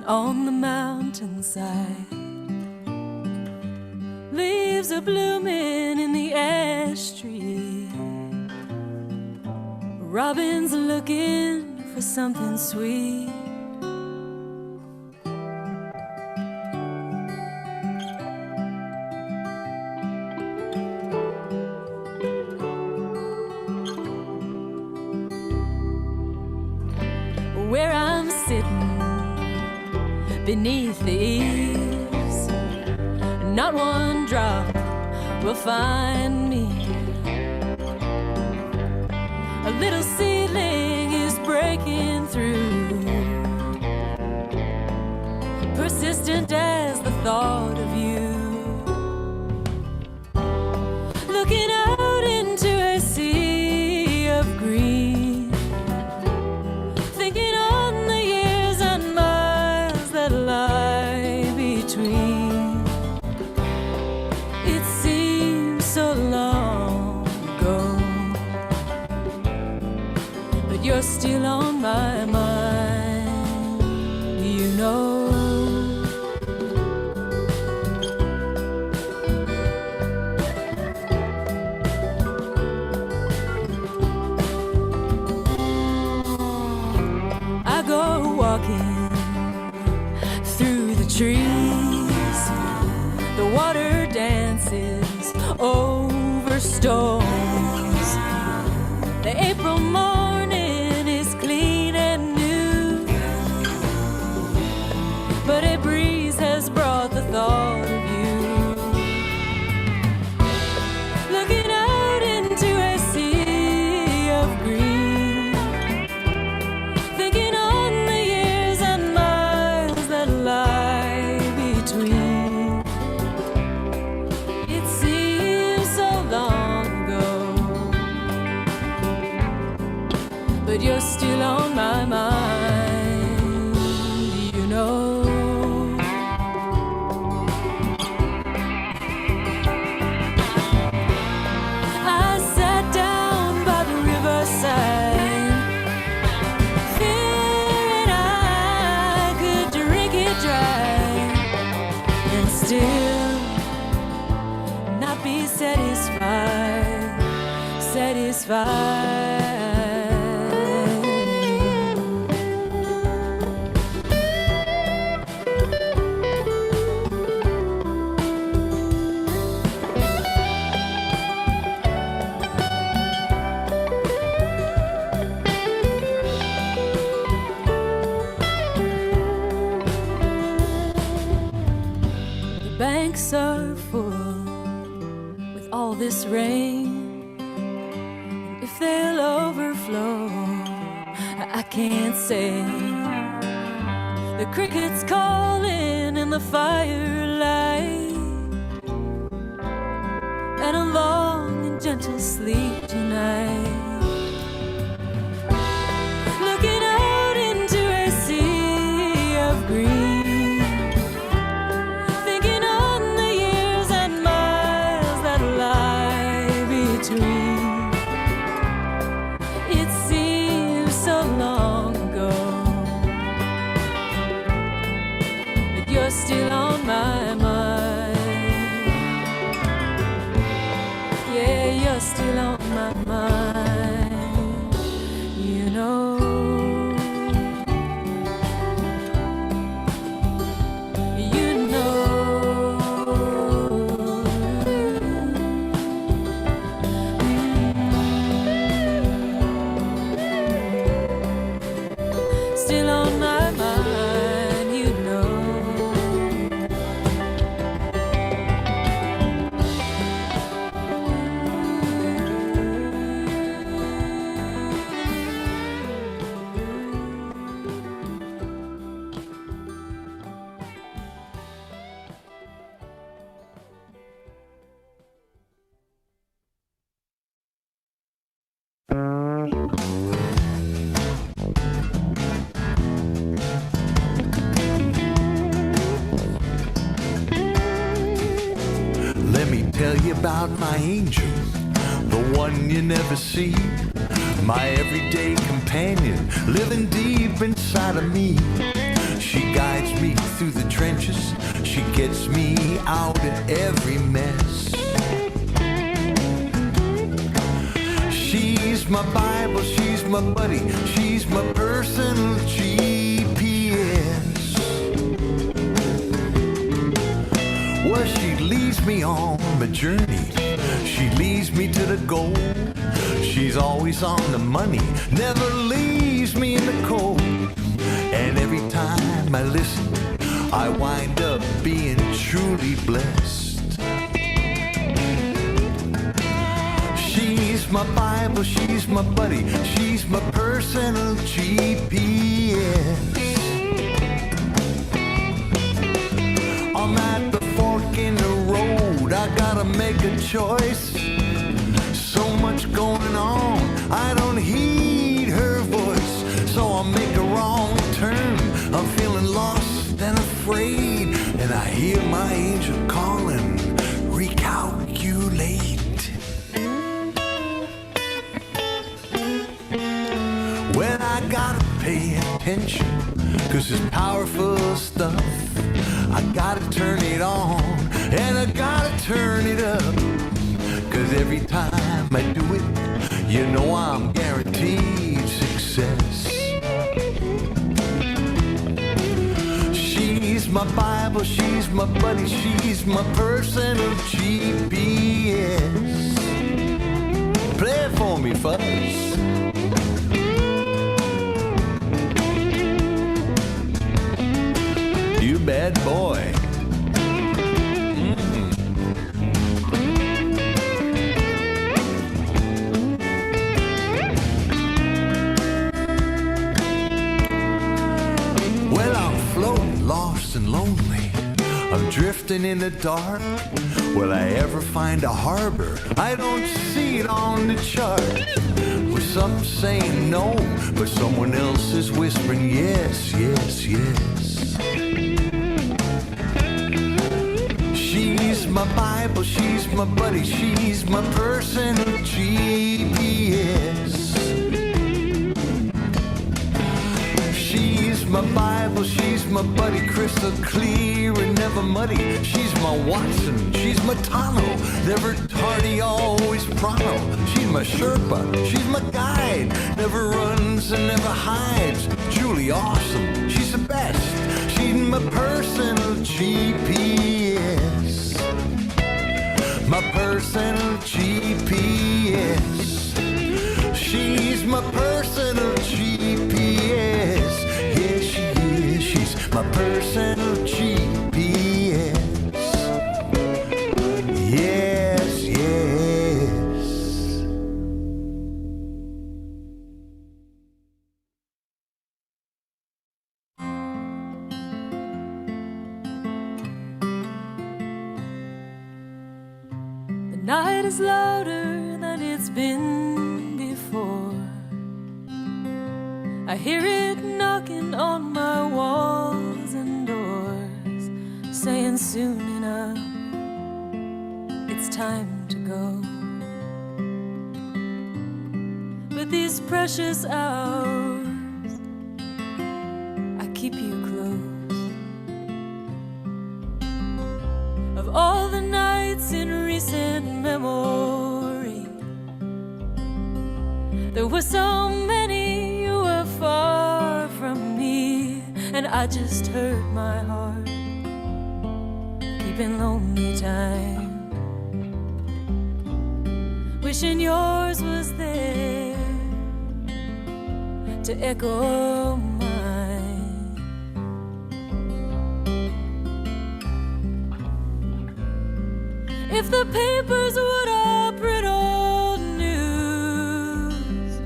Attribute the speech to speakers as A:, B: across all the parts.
A: on the mountainside. Leaves are blooming in the ash tree. Robin's looking for something sweet. Where I'm sitting beneath the eaves, not one drop will find me. A little seedling is breaking through, persistent as the thought of you. Looking out into a sea of green, thinking on the years and miles that lie between. It seems so long ago, but you're still on my mind, you know. I go walking through the trees, the water dances over stones. The April morning is clean and new, but a breeze has brought the thought of you. Looking out into a sea of green, thinking on the years and miles that lie between. It seems so long ago, but you're still on my mind, you know. I sat down by the riverside, fearing I could drink it dry and still not be satisfied, satisfied. The banks are full with all this rain, and if they'll overflow, I can't say. The crickets calling in the firelight, and a long and gentle sleep tonight. Looking out into a sea of green, thinking on the years and miles that lie between. It seems so long ago, but you're still on my mind. Yeah, you're still on my mind, you know. You know. Still on my mind, you know.
B: Let me tell you about my angel, the one you never see, my everyday companion, living deep inside of me. She guides me through the trenches. She gets me out of every mess. She's my Bible, she's my buddy, she's my personal GPS. Well, she leads me on my journey. She leads me to the goal. She's always on the money, never leaves me in the cold. And every time I listen, I wind up being truly blessed. She's my Bible, she's my buddy, she's my personal GPS. I'm at the fork in the road, I gotta make a choice. So much going on, I don't heed her voice. So I'll make a wrong turn, I'm feeling lost and afraid. And I hear my angel calling, recalculate. Well, I gotta pay attention, 'cause it's powerful stuff. I gotta turn it on, and I gotta turn it up. 'Cause every time I do it, you know I'm guaranteed success. She's my Bible, she's my buddy, she's my personal GPS. Play it for me, fellas. You bad boy. Well, I'm floating, lost and lonely. I'm drifting in the dark. Will I ever find a harbor? I don't see it on the chart. With some saying no, but someone else is whispering yes, yes, yes. She's my Bible, she's my buddy, she's my personal GPS. She's my Bible, she's my buddy, crystal clear and never muddy. She's my Watson, she's my Tano, never tardy, always pronto. She's my Sherpa, she's my guide, never runs and never hides. Truly awesome, she's the best, she's my personal GPS. My personal GPS. She's my personal GPS. Yes, she is. She's my personal GPS. Yes, yes.
A: The night is louder than it's been before. I hear it knocking on my walls and doors, saying soon enough, it's time to go. But these precious hours, I keep you close. Of all the nights in recent memory, there were so many you were far from me, and I just hurt my heart, keeping lonely time, wishing yours was there to echo mine. If the papers would all print old news,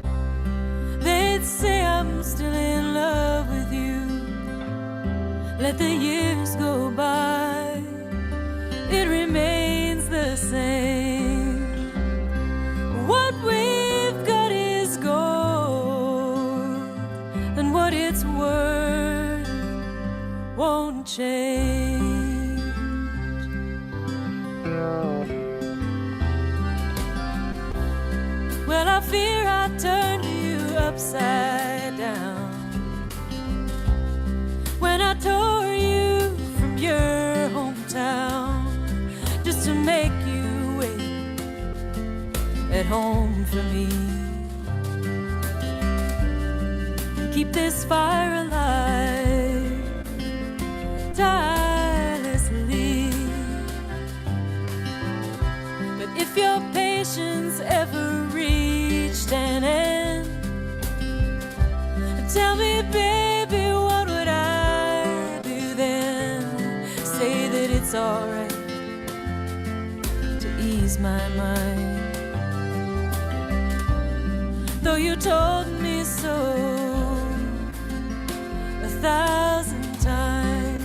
A: they'd say I'm still in love with you. Let the years go by, it remains the same. What we've got is gold, and what it's worth won't change. Well, I fear I turned you upside down when I it's alright to ease my mind. Though you told me so 1,000 times.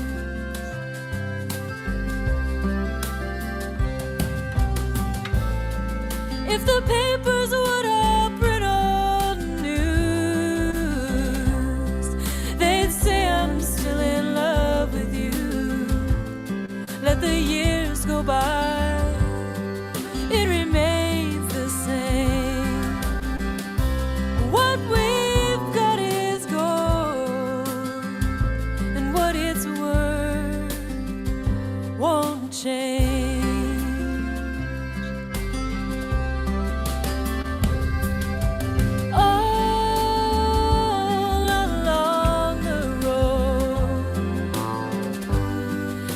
A: If the papers would all print old news, they'd say I'm still in love with you. Let the years go by, it remains the same. What we've got is gold, and what it's worth won't change. All along the road,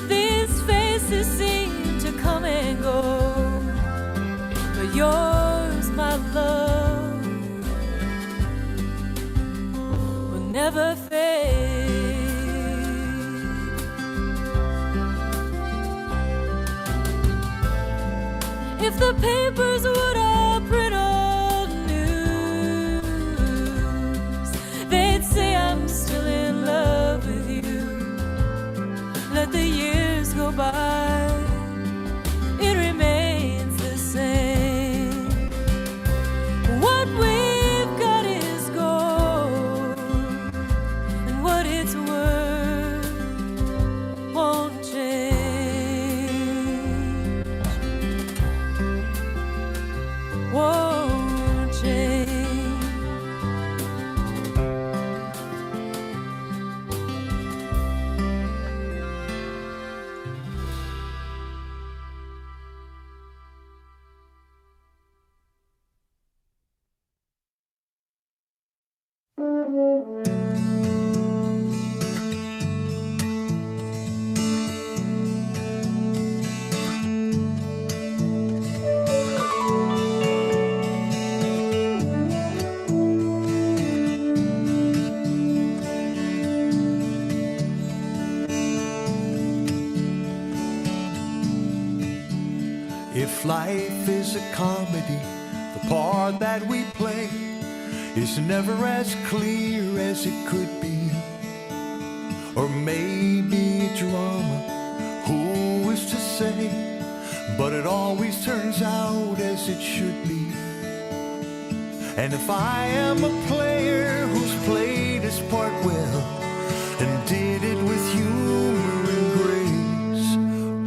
A: these faces seem to come and go, but yours, my love, will never fade. If the papers would all print old news, they'd say I'm still in love with you. Let the years go by, it remains the same. What we've got is gold, and what it's worth won't change. Won't change.
B: If life is a comedy, the part that we play is never as clear as it could be. Or maybe a drama, who is to say? But it always turns out as it should be. And if I am a player who's played his part well and did it with humor and grace,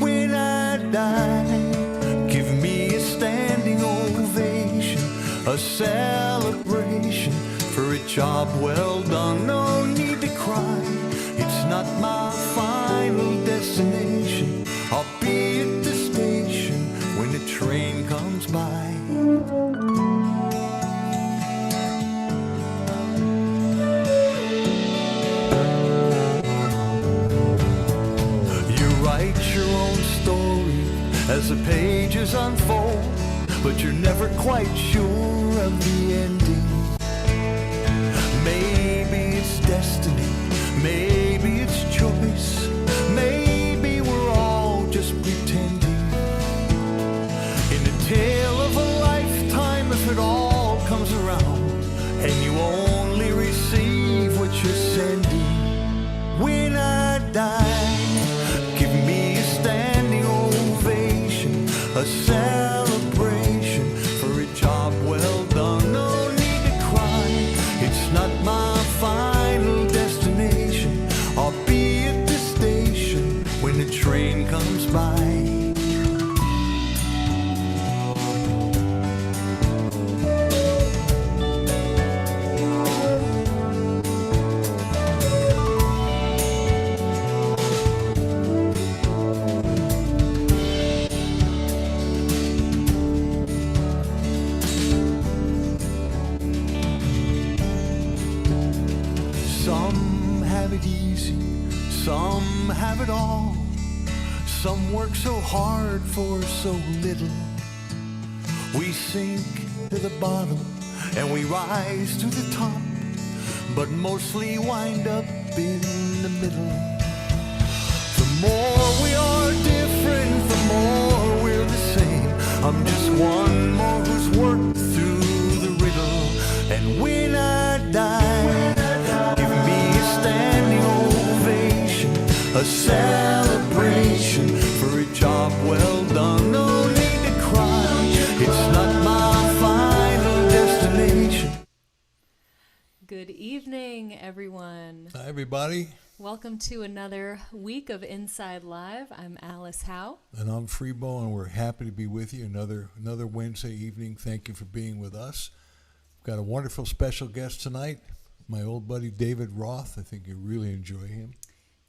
B: when I die, give me a standing ovation, a celebration for a job well done. No need to cry, it's not my final destination. I'll be at the station when the train comes by. You write your own story as the pages unfold, but you're never quite sure of the ending. Maybe it's destiny, maybe it's choice, maybe we're all just pretending. In the tale of a lifetime, if it all comes around and you only receive what you're sending, when I die, give me a standing ovation, a celebration for a job well done. No need to cry, it's not my final destination. I'll be at the station when the train comes by. Some have it easy, some have it all. Some work so hard for so little. We sink to the bottom and we rise to the top, but mostly wind up in the middle. The more we are different, one more who's worked through the riddle. And when I die, give me a standing ovation, a celebration for a job well done. No need to cry, it's not my final destination.
A: Good evening, everyone.
C: Hi, everybody.
A: Welcome to another week of Inside Live. I'm Alice Howe.
C: And I'm Freebo, and we're happy to be with you another Wednesday evening. Thank you for being with us. We've got a wonderful special guest tonight, my old buddy David Roth. I think you'll really enjoy him.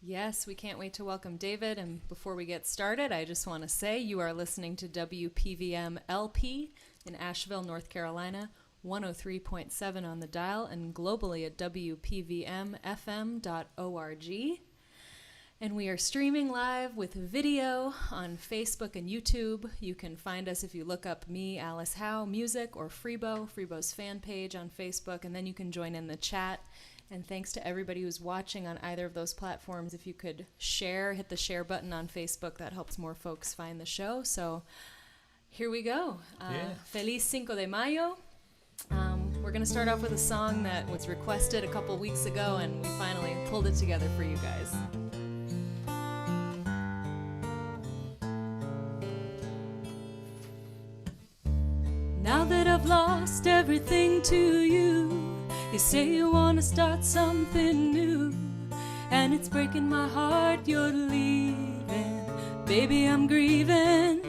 A: Yes, we can't wait to welcome David. And before we get started, I just want to say you are listening to WPVM LP in Asheville, North Carolina, 103.7 on the dial, and globally at WPVMFM.org. And we are streaming live with video on Facebook and YouTube. You can find us if you look up me, Alice Howe, Music, or Freebo's fan page on Facebook, and then you can join in the chat. And thanks to everybody who's watching on either of those platforms. If you could hit the share button on Facebook, that helps more folks find the show. So here we go. Feliz Cinco de Mayo. We're going to start off with a song that was requested a couple weeks ago, and we finally pulled it together for you guys. Now that I've lost everything to you, you say you want to start something new, and it's breaking my heart you're leaving. Baby, I'm grieving,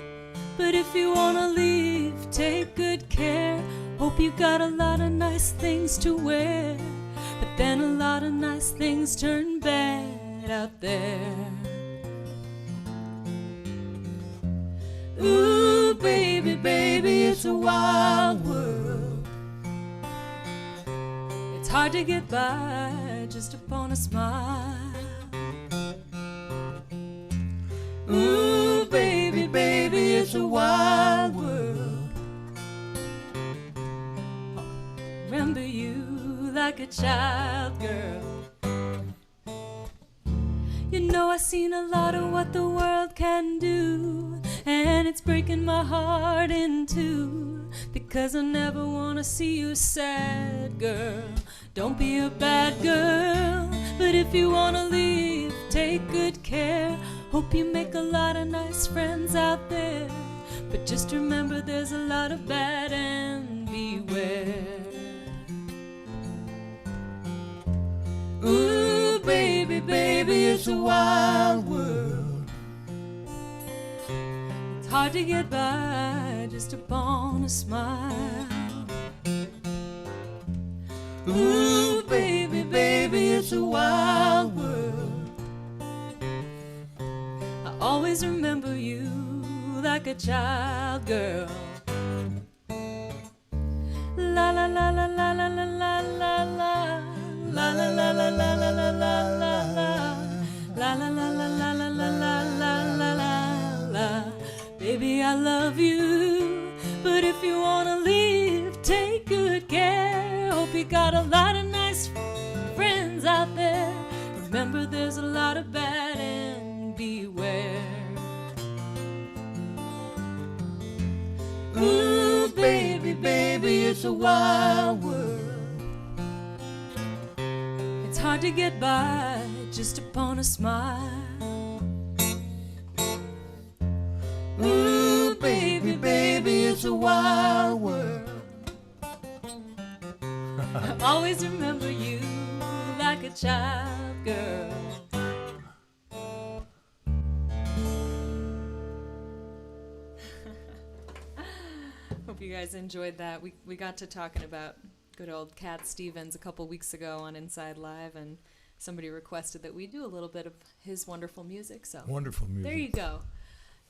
A: but if you want to leave, take good care. Hope you got a lot of nice things to wear, but then a lot of nice things turn bad out there. Ooh, baby, baby, it's a wild world. It's hard to get by just upon a smile. Ooh, baby, baby, it's a wild world. Remember you like a child, girl. You know I've seen a lot of what the world can do, and it's breaking my heart in two, because I never want to see you sad, girl. Don't be a bad girl, but if you want to leave, take good care. Hope you make a lot of nice friends out there, but just remember there's a lot of bad, and beware. Ooh, baby, baby, it's a wild world. It's hard to get by just upon a smile. Ooh, baby, baby, it's a wild world. I always remember you like a child, girl. La la la la la la la la la la. La la la la la la la la la la la la la la la la la la la la. Baby, I love you, but if you wanna leave, take good care. Hope you got a lot of nice friends out there. Remember, there's a lot of bad, and beware. Ooh, baby, baby, it's a wild world. It's hard to get by just upon a smile. Ooh, baby, baby, it's a wild world. I always remember you like a child, girl. Hope you guys enjoyed that. We got to talking about good old Cat Stevens a couple weeks ago on Inside Live, and somebody requested that we do a little bit of his wonderful music. So
C: Wonderful music.
A: there you go.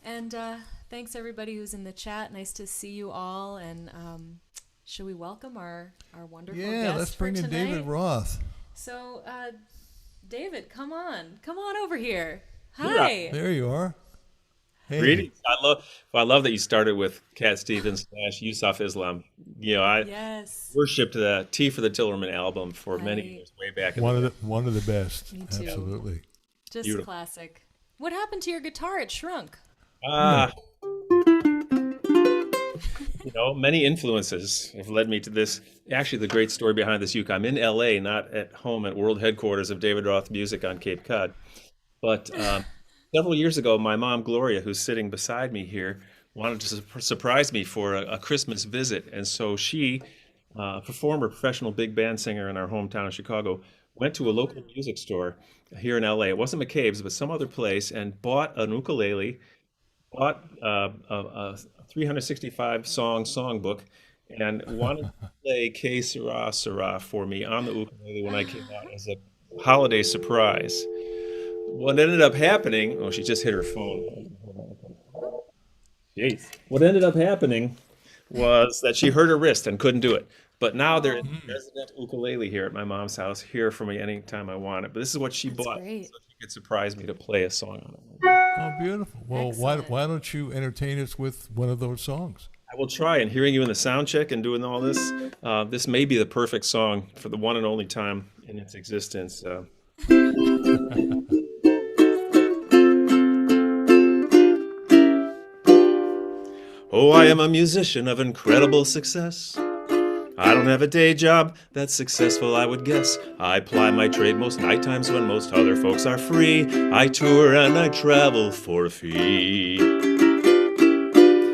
A: And thanks everybody who's in the chat. Nice to see you all. And should we welcome our wonderful guest
C: Yeah, let's bring in
A: tonight?
C: David Roth.
A: So David, come on over here. Hi.
C: There you are. Hey.
D: Greetings. I love that you started with Cat Stevens / Yusuf Islam. You know, I
A: Yes.
D: worshipped the Tea for the Tillerman album for many years, way back in
C: One of the best.
A: Me too.
C: Absolutely.
A: Just
D: Beautiful.
A: classic. What happened to your guitar? It shrunk.
D: Many influences have led me to this. Actually, the great story behind this uke. I'm in LA, not at home at world headquarters of David Roth Music on Cape Cod. But several years ago, my mom, Gloria, who's sitting beside me here, wanted to surprise me for a Christmas visit. And so she, a former professional big band singer in our hometown of Chicago, went to a local music store here in LA. It wasn't McCabe's, but some other place, and bought an ukulele, bought a 365 songbook, and wanted to play Que Sera Sera for me on the ukulele when I came out as a holiday surprise. What ended up happening, oh, she just hit her phone. Jeez. What ended up happening was that she hurt her wrist and couldn't do it. But now there's a resident ukulele here at my mom's house, here for me anytime I want it. But this is what she bought,
A: great.
D: so she could surprise me to play a song on it.
C: Oh, beautiful. Well, why don't you entertain us with one of those songs?
D: I will try, and hearing you in the sound check and doing all this, this may be the perfect song for the one and only time in its existence. Oh, I am a musician of incredible success. I don't have a day job that's successful, I would guess. I ply my trade most night times when most other folks are free. I tour and I travel for a fee.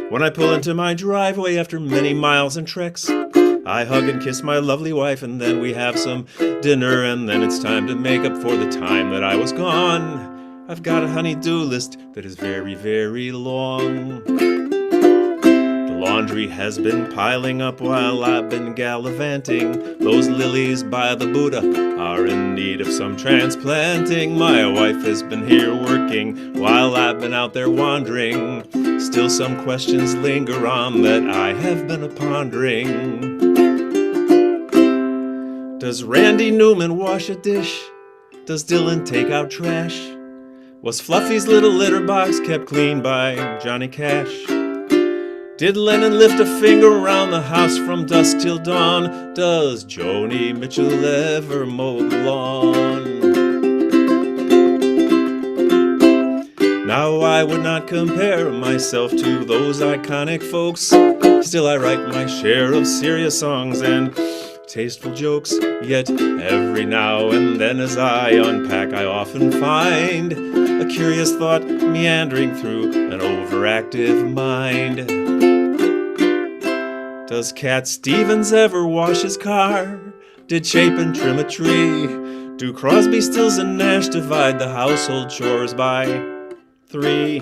D: When I pull into my driveway after many miles and treks, I hug and kiss my lovely wife, and then we have some dinner, and then it's time to make up for the time that I was gone. I've got a honey-do list that is very, very long. Laundry has been piling up while I've been gallivanting. Those lilies by the Buddha are in need of some transplanting. My wife has been here working while I've been out there wandering. Still some questions linger on that I have been a-pondering. Does Randy Newman wash a dish? Does Dylan take out trash? Was Fluffy's little litter box kept clean by Johnny Cash? Did Lennon lift a finger around the house from dusk till dawn? Does Joni Mitchell ever mow the lawn? Now I would not compare myself to those iconic folks. Still I write my share of serious songs and tasteful jokes. Yet every now and then as I unpack, I often find a curious thought meandering through an overactive mind. Does Cat Stevens ever wash his car? Did Chapin trim a tree? Do Crosby, Stills, and Nash divide the household chores by 3?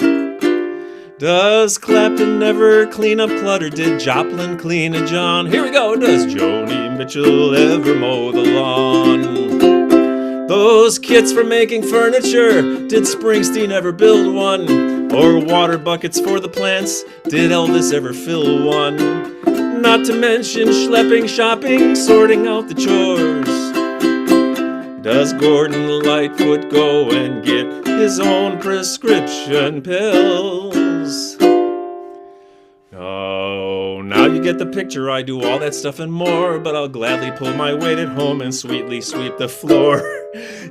D: Does Clapton never clean up clutter? Did Joplin clean a John? Here we go! Does Joni Mitchell ever mow the lawn? Those kits for making furniture, did Springsteen ever build one? Or water buckets for the plants, did Elvis ever fill one? Not to mention schlepping, shopping, sorting out the chores. Does Gordon Lightfoot go and get his own prescription pills? Oh, now you get the picture. I do all that stuff and more, but I'll gladly pull my weight at home and sweetly sweep the floor.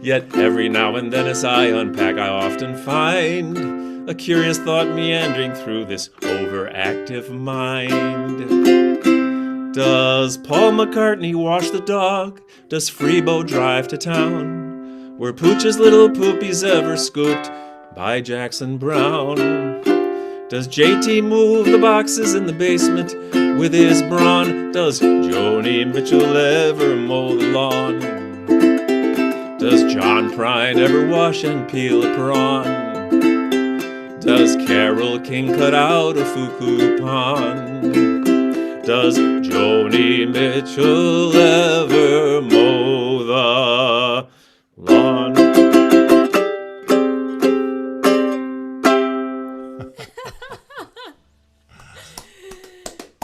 D: Yet every now and then as I unpack, I often find a curious thought meandering through this overactive mind. Does Paul McCartney wash the dog? Does Freebo drive to town? Were Pooch's little poopies ever scooped by Jackson Brown? Does JT move the boxes in the basement with his brawn? Does Joni Mitchell ever mow the lawn? Does John Prine ever wash and peel a prawn? Does Carole King cut out a fuku pond? Does Joni Mitchell ever mow the lawn?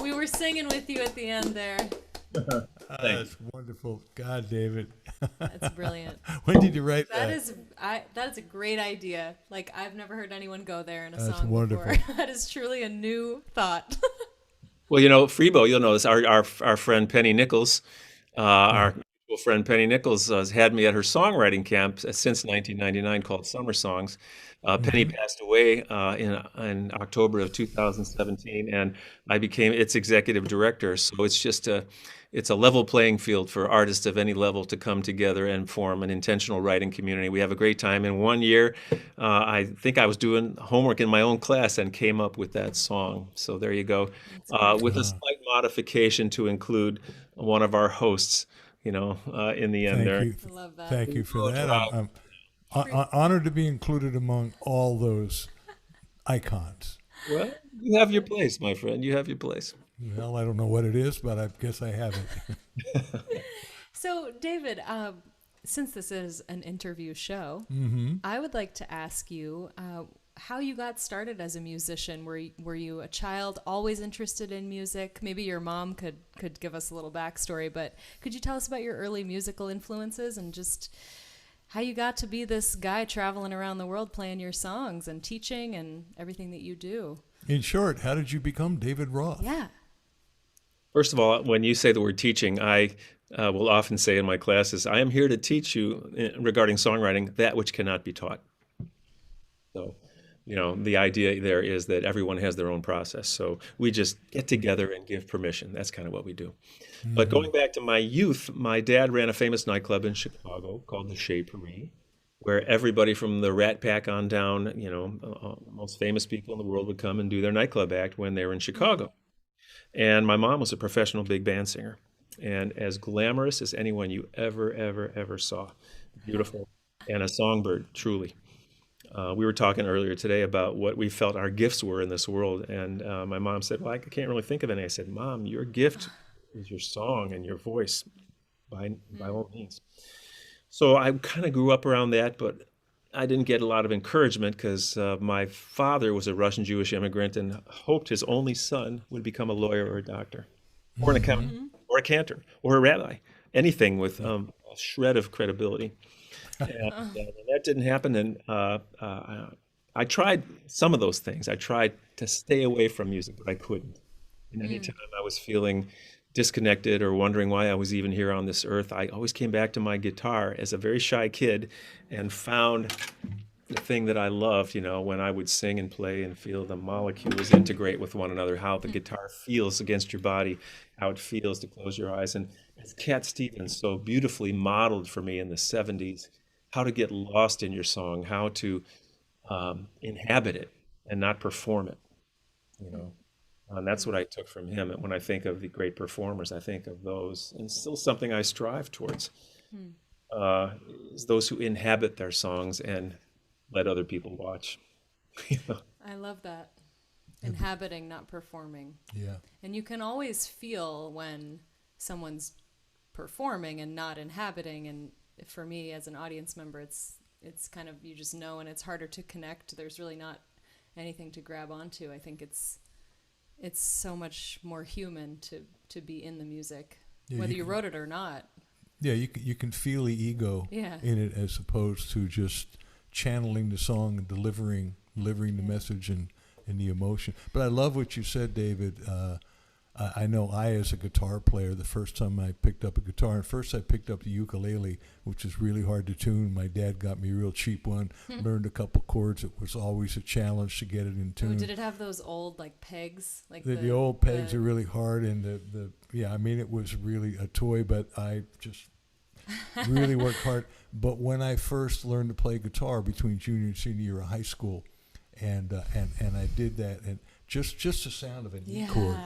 A: We were singing with you at the end there.
C: That's wonderful. God, David.
A: That's brilliant.
C: When did you write that?
A: That is a great idea. Like, I've never heard anyone go there in a
C: That's
A: song
C: wonderful.
A: before. That is truly a new thought.
D: Well, Freebo, you'll notice our friend Penny Nichols, our school friend Penny Nichols has had me at her songwriting camp since 1999 called Summer Songs. Penny passed away in October of 2017, and I became its executive director. So it's a level playing field for artists of any level to come together and form an intentional writing community. We have a great time. In one year, I think I was doing homework in my own class and came up with that song. So there you go, with a slight modification to include one of our hosts, in the end
C: Thank
D: there.
C: you.
A: I love that.
C: Thank you for that. I'm honored to be included among all those icons.
D: Well, you have your place, my friend. You have your place.
C: Well, I don't know what it is, but I guess I have it.
A: So, David, since this is an interview show, I would like to ask you how you got started as a musician. Were you a child always interested in music? Maybe your mom could give us a little backstory, but could you tell us about your early musical influences and just how you got to be this guy traveling around the world playing your songs and teaching and everything that you do?
C: In short, how did you become David Roth?
A: Yeah.
D: First of all, when you say the word teaching, I will often say in my classes, I am here to teach you regarding songwriting that which cannot be taught. So, the idea there is that everyone has their own process. So we just get together and give permission. That's kind of what we do. But going back to my youth, my dad ran a famous nightclub in Chicago called the Shapery, where everybody from the Rat Pack on down, most famous people in the world would come and do their nightclub act when they were in Chicago. And my mom was a professional big band singer, and as glamorous as anyone you ever saw. Beautiful, and a songbird, truly. We were talking earlier today about what we felt our gifts were in this world, and my mom said, well, I can't really think of any. I said, Mom, your gift is your song and your voice, by all means. So I kind of grew up around that, but I didn't get a lot of encouragement because my father was a Russian Jewish immigrant and hoped his only son would become a lawyer or a doctor, or an accountant, or a cantor, or a rabbi, anything with a shred of credibility. And that didn't happen, and I tried some of those things. I tried to stay away from music, but I couldn't. And anytime I was feeling disconnected or wondering why I was even here on this earth, I always came back to my guitar as a very shy kid and found the thing that I loved, when I would sing and play and feel the molecules integrate with one another, how the guitar feels against your body, how it feels to close your eyes. And as Cat Stevens so beautifully modeled for me in the 70s, how to get lost in your song, how to inhabit it and not perform it, And that's what I took from him. And when I think of the great performers, I think of those, and still something I strive towards, is those who inhabit their songs and let other people watch.
A: I love that. Inhabiting, not performing.
C: Yeah.
A: And you can always feel when someone's performing and not inhabiting. And for me as an audience member, it's kind of, you just know, and it's harder to connect. There's really not anything to grab onto. I think it's so much more human to be in the music, whether you wrote it or not.
C: Yeah, you can feel the ego in it as opposed to just channeling the song and delivering the message and the emotion. But I love what you said, David. I know as a guitar player, the first time I picked up a guitar, and first I picked up the ukulele, which is really hard to tune. My dad got me a real cheap one, learned a couple chords. It was always a challenge to get it in tune.
A: Oh, did it have those old pegs?
C: The old pegs are really hard, and it was really a toy, but I just really worked hard. But when I first learned to play guitar between junior and senior year of high school, and I did that, and just the sound of an E chord.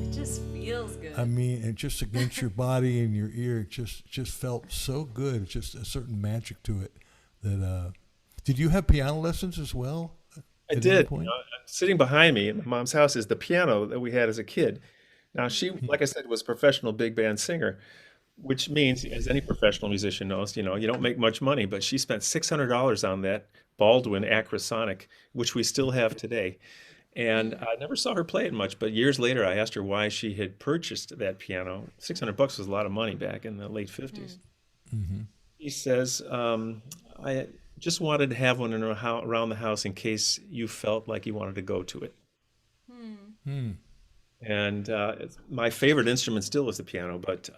A: It just feels good.
C: I mean, and just against your body and your ear, it just felt so good. It's just a certain magic to it. That did you have piano lessons as well?
D: I did. Sitting behind me in my mom's house is the piano that we had as a kid. Now she, like I said, was a professional big band singer, which means, as any professional musician knows, you don't make much money. But she spent $600 on that Baldwin Acrosonic, which we still have today. And I never saw her play it much, but years later I asked her why she had purchased that piano. $600 was a lot of money back in the late 50s. He says, I just wanted to have one around the house in case you felt like you wanted to go to it. And my favorite instrument still is the piano, but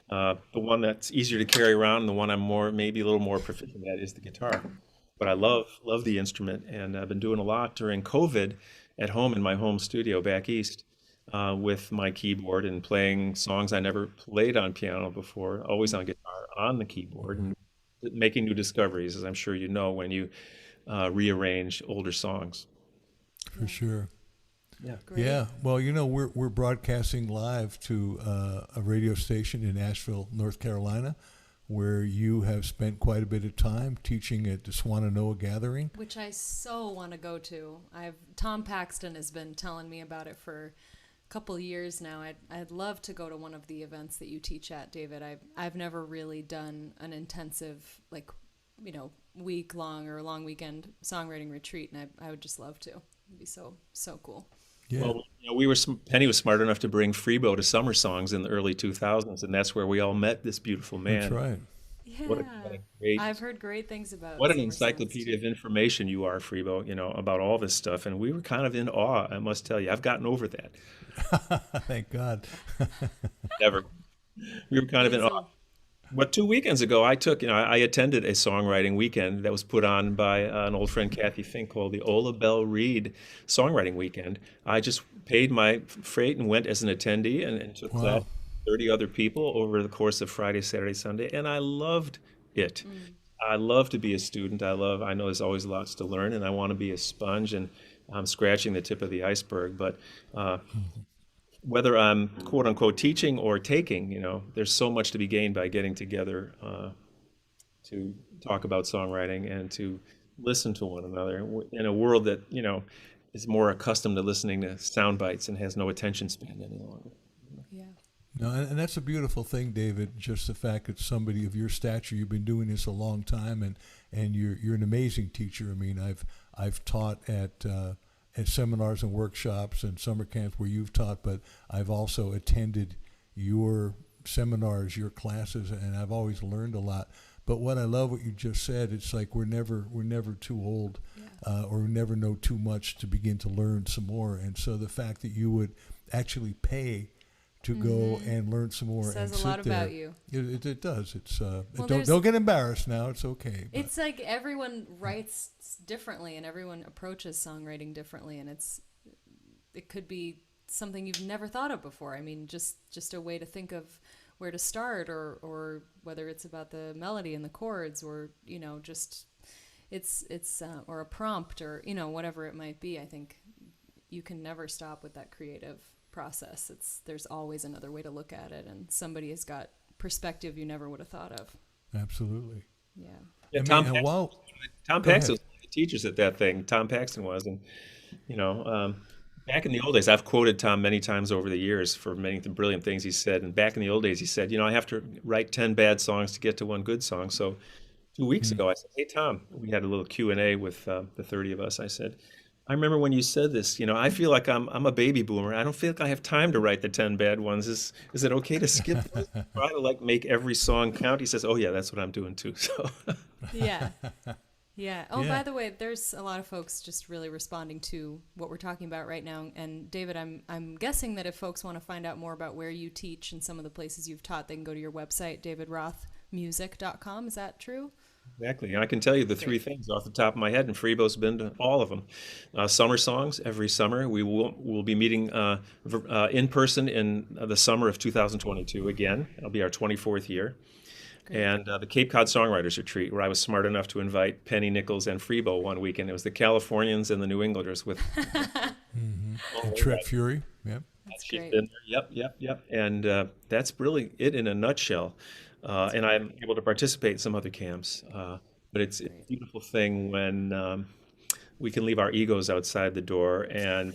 D: the one that's easier to carry around, and the one I'm maybe a little more proficient at, is the guitar. But I love the instrument, and I've been doing a lot during COVID at home in my home studio back east with my keyboard and playing songs I never played on piano before, always on guitar, on the keyboard, and making new discoveries, as I'm sure you know, when you rearrange older songs.
C: For sure.
D: Yeah.
A: Great.
C: Yeah, well, we're broadcasting live to a radio station in Asheville, North Carolina, where you have spent quite a bit of time teaching at the Swannanoa Gathering.
A: Which I so want to go to. Tom Paxton has been telling me about it for a couple years now. I'd love to go to one of the events that you teach at, David. I've never really done an intensive, week long or long weekend songwriting retreat, and I would just love to. It'd be so cool.
C: Yeah.
D: Well, Penny was smart enough to bring Freebo to Summer Songs in the early 2000s, and that's where we all met this beautiful man.
C: That's right.
A: Yeah,
D: What a great,
A: I've heard great things about.
D: what an
A: Summer
D: encyclopedia
A: Songs,
D: of information you are, Freebo, about all this stuff. And we were kind of in awe, I must tell you. I've gotten over that.
C: Thank God.
D: Never. We were kind of in awe. But 2 weekends ago, I attended a songwriting weekend that was put on by an old friend, Kathy Fink, called the Ola Bell Reed Songwriting Weekend. I just paid my freight and went as an attendee and took class with 30 other people over the course of Friday, Saturday, Sunday, and I loved it. I love to be a student. I know there's always lots to learn, and I want to be a sponge, and I'm scratching the tip of the iceberg. But whether I'm quote unquote teaching or taking, there's so much to be gained by getting together to talk about songwriting and to listen to one another in a world that, is more accustomed to listening to sound bites and has no attention span any longer.
A: Yeah.
C: No, and that's a beautiful thing, David. Just the fact that somebody of your stature, you've been doing this a long time, and you're an amazing teacher. I mean, I've taught at seminars and workshops and summer camps where you've taught, but I've also attended your seminars, your classes, and I've always learned a lot. But what I love what you just said, it's like we're never too old, or we never know too much to begin to learn some more. And so the fact that you would actually pay to go and learn some more
A: Says
C: and
A: a lot
C: sit there,
A: about you.
C: It does. It's
A: Well,
C: don't get embarrassed now. It's okay. But
A: It's like everyone writes differently and everyone approaches songwriting differently, and it could be something you've never thought of before. I mean, just a way to think of where to start, or whether it's about the melody and the chords, or just it's or a prompt, or whatever it might be. I think you can never stop with that creative process. There's always another way to look at it, and somebody has got perspective you never would have thought of.
C: Absolutely.
A: Yeah.
D: Yeah, Tom Paxton was one of the teachers at that thing. Tom Paxton was, and back in the old days, I've quoted Tom many times over the years for many of the brilliant things he said. And back in the old days, he said, I have to write 10 bad songs to get to one good song. So 2 weeks ago, I said, hey, Tom, we had a little Q&A with the 30 of us. I said, I remember when you said this, I feel like I'm a baby boomer. I don't feel like I have time to write the 10 bad ones. Is it okay to skip those? Try to make every song count? He says, oh yeah, that's what I'm doing too. So
A: Yeah. Yeah. Oh,
C: Yeah.
A: by the way, there's a lot of folks just really responding to what we're talking about right now. And David, I'm guessing that if folks want to find out more about where you teach and some of the places you've taught, they can go to your website, davidrothmusic.com. Is that true?
D: Exactly. And I can tell you the three things off the top of my head, and Freebo's been to all of them. Summer songs every summer. We'll be meeting in person in the summer of 2022 again. It'll be our 24th year.
A: Great.
D: And the Cape Cod Songwriters Retreat, where I was smart enough to invite Penny Nichols and Freebo one weekend. It was the Californians and the New Englanders with
C: Trent Fury. Yep.
A: That's
D: She's
A: great.
D: been there. Yep. And that's really it in a nutshell. And I'm able to participate in some other camps. But it's a beautiful thing when we can leave our egos outside the door and,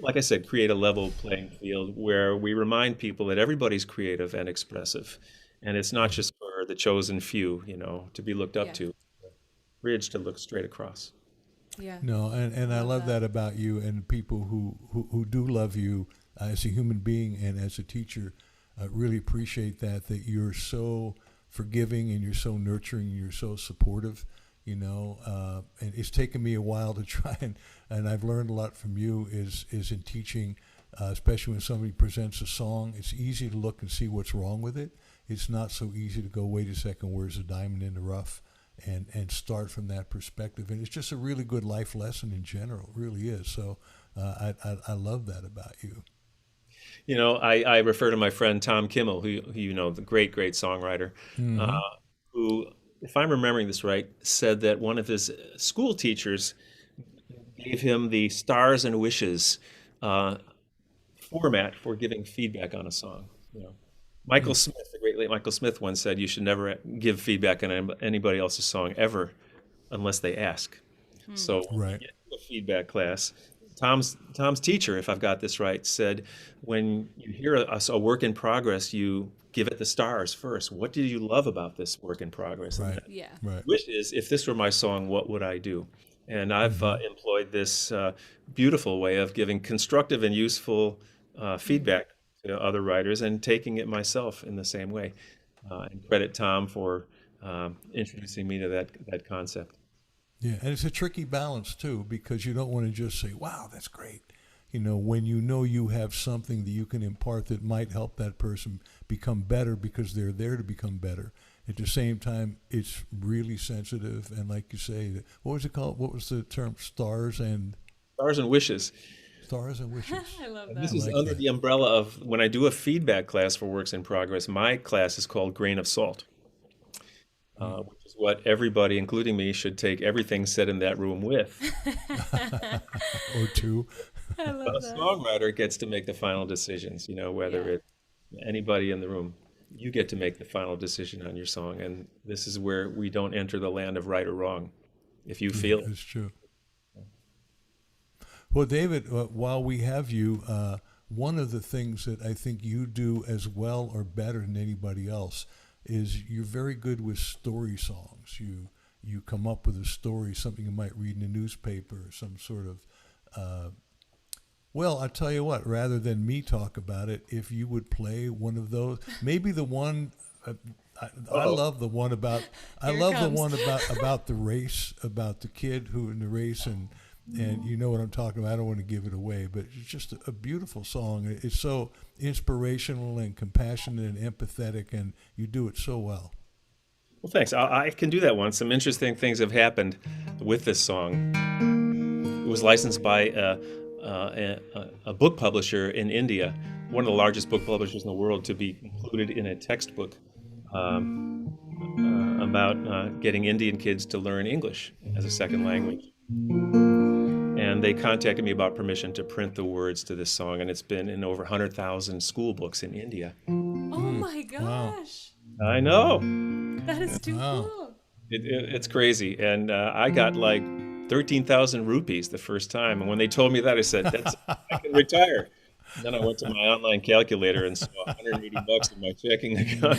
D: like I said, create a level playing field where we remind people that everybody's creative and expressive. And it's not just for the chosen few, to be looked up
A: Yeah.
D: to. Bridge to look straight across.
A: Yeah.
C: No, and I love that about you, and people who do love you as a human being and as a teacher really appreciate that you're so forgiving and you're so nurturing and you're so supportive, and it's taken me a while to try and I've learned a lot from you is in teaching especially when somebody presents a song. It's easy to look and see what's wrong with it. It's not so easy to go, wait a second, where's the diamond in the rough, and start from that perspective. And it's just a really good life lesson in general. It really is. So I love that about you.
D: You know, I refer to my friend Tom Kimmel, who you know, the great songwriter, who, if I'm remembering this right, said that one of his school teachers gave him the Stars and Wishes format for giving feedback on a song. You know, Michael Smith, the great late Michael Smith, once said, "You should never give feedback on anybody else's song ever, unless they ask." So, when you get to a feedback class, Tom's teacher, if I've got this right, said, when you hear a work in progress, you give it the stars first. What do you love about this work in progress?
C: Right.
A: Yeah.
C: Right.
D: Which is, if this were my song, what would I do? And I've employed this beautiful way of giving constructive and useful feedback to other writers and taking it myself in the same way. And credit Tom for introducing me to that concept.
C: Yeah, and it's a tricky balance, too, because you don't want to just say, wow, that's great. You know you have something that you can impart that might help that person become better because they're there to become better. At the same time, it's really sensitive, and like you say, what was it called? What was the term? Stars and
D: Wishes.
C: Stars and Wishes.
A: I love
D: And
A: that.
D: this is
C: like
D: under
C: that.
D: the umbrella of, when I do a feedback class for works in progress, my class is called Grain of Salt, which is what everybody, including me, should take everything said in that room with.
C: Or two.
A: I
D: But
A: love
D: a
A: that.
D: songwriter gets to make the final decisions, you know, whether
A: Yeah.
D: it's anybody in the room. You get to make the final decision on your song, and this is where we don't enter the land of right or wrong. If you feel it.
C: That's true. Well, David, while we have you, one of the things that I think you do as well or better than anybody else is you're very good with story songs. You come up with a story, something you might read in a newspaper, or some sort of. Well, I'll tell you what. Rather than me talk about it, if you would play one of those, maybe the one. I love the one about. I
A: Here it
C: love the
A: comes.
C: one about the race, about the kid who in the race, and you know what I'm talking about. I don't want to give it away, but it's just a beautiful song. It's so inspirational and compassionate and empathetic, and you do it so well.
D: Well, thanks. I can do that one. Some interesting things have happened with this song. It was licensed by a book publisher in India, one of the largest book publishers in the world, to be included in a textbook about getting Indian kids to learn English as a second language. And they contacted me about permission to print the words to this song, and it's been in over 100,000 school books in India.
A: Oh my
C: Wow.
A: gosh.
D: I know.
A: That is too
C: Wow.
A: cool.
D: It's crazy. And I got like 13,000 rupees the first time. And when they told me that, I said, I can retire. And then I went to my online calculator and saw $180 in my checking account.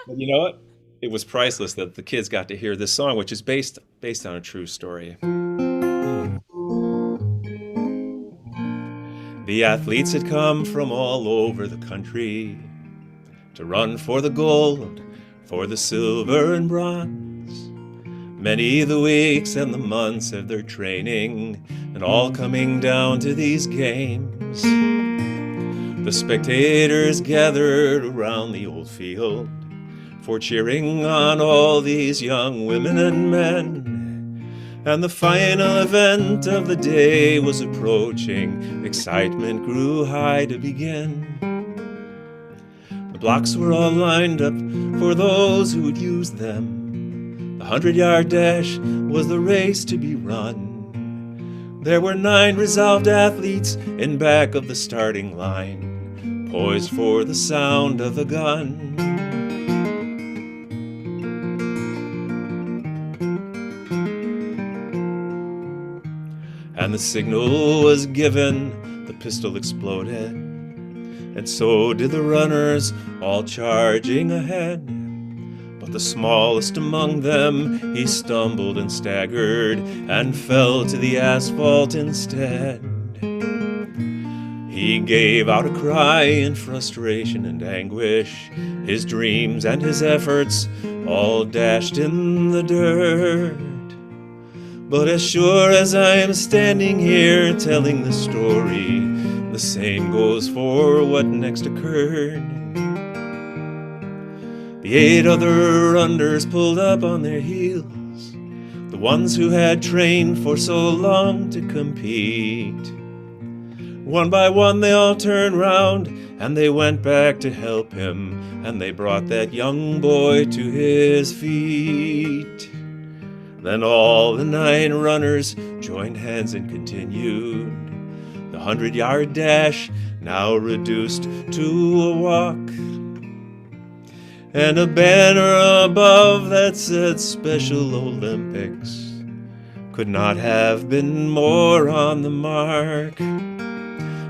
D: But you know what? It was priceless that the kids got to hear this song, which is based on a true story. The athletes had come from all over the country to run for the gold, for the silver and bronze. Many the weeks and the months of their training, and all coming down to these games. The spectators gathered around the old field for cheering on all these young women and men. And the final event of the day was approaching. Excitement grew high to begin. The blocks were all lined up for those who would use them. The 100-yard dash was the race to be run. There were 9 resolved athletes in back of the starting line, poised for the sound of the gun. And the signal was given, the pistol exploded, and so did the runners, all charging ahead. But the smallest among them, he stumbled and staggered, and fell to the asphalt instead. He gave out a cry in frustration and anguish, his dreams and his efforts all dashed in the dirt. But as sure as I am standing here telling the story, the same goes for what next occurred. The 8 other runners pulled up on their heels, the ones who had trained for so long to compete. One by one they all turned round, and they went back to help him, and they brought that young boy to his feet. Then all the 9 runners joined hands and continued the 100-yard dash, now reduced to a walk. And a banner above that said Special Olympics could not have been more on the mark.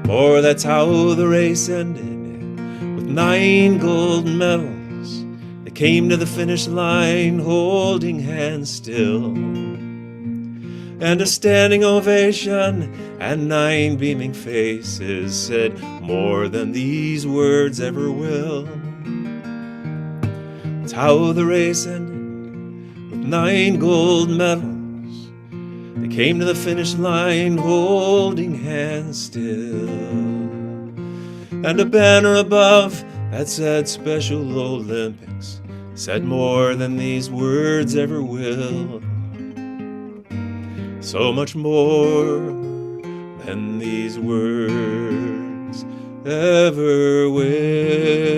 D: For that's how the race ended, with 9 gold medals. They came to the finish line holding hands still, and a standing ovation and 9 beaming faces said more than these words ever will. That's how the race ended, with 9 gold medals. They came to the finish line holding hands still, and a banner above that said Special Olympics said more than these words ever will. So much more than these words ever will.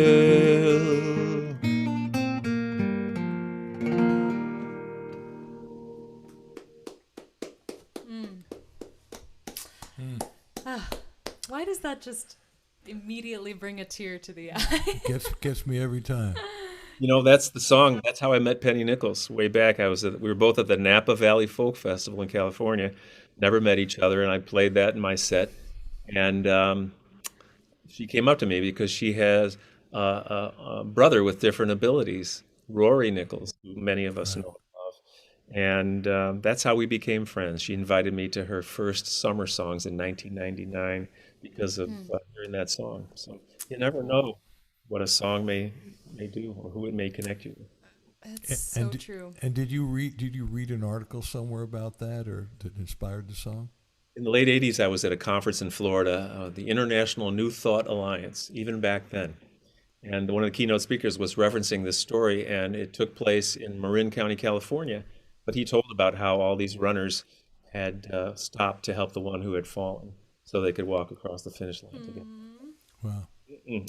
A: Why does that just immediately bring a tear to the eye?
C: Gets me every time.
D: You know, that's the song. That's how I met Penny Nichols way back. We were both at the Napa Valley Folk Festival in California. Never met each other, and I played that in my set. And she came up to me because she has a brother with different abilities, Rory Nichols, who many of us know of. And that's how we became friends. She invited me to her first summer songs in 1999 because of hearing that song. So you never know what a song may do or who it may connect you with.
A: It's so true.
C: And did you read an article somewhere about that, or that inspired the song?
D: In the late 80s, I was at a conference in Florida, the International New Thought Alliance, even back then. And one of the keynote speakers was referencing this story, and it took place in Marin County, California. But he told about how all these runners had stopped to help the one who had fallen so they could walk across the finish line together.
C: Wow.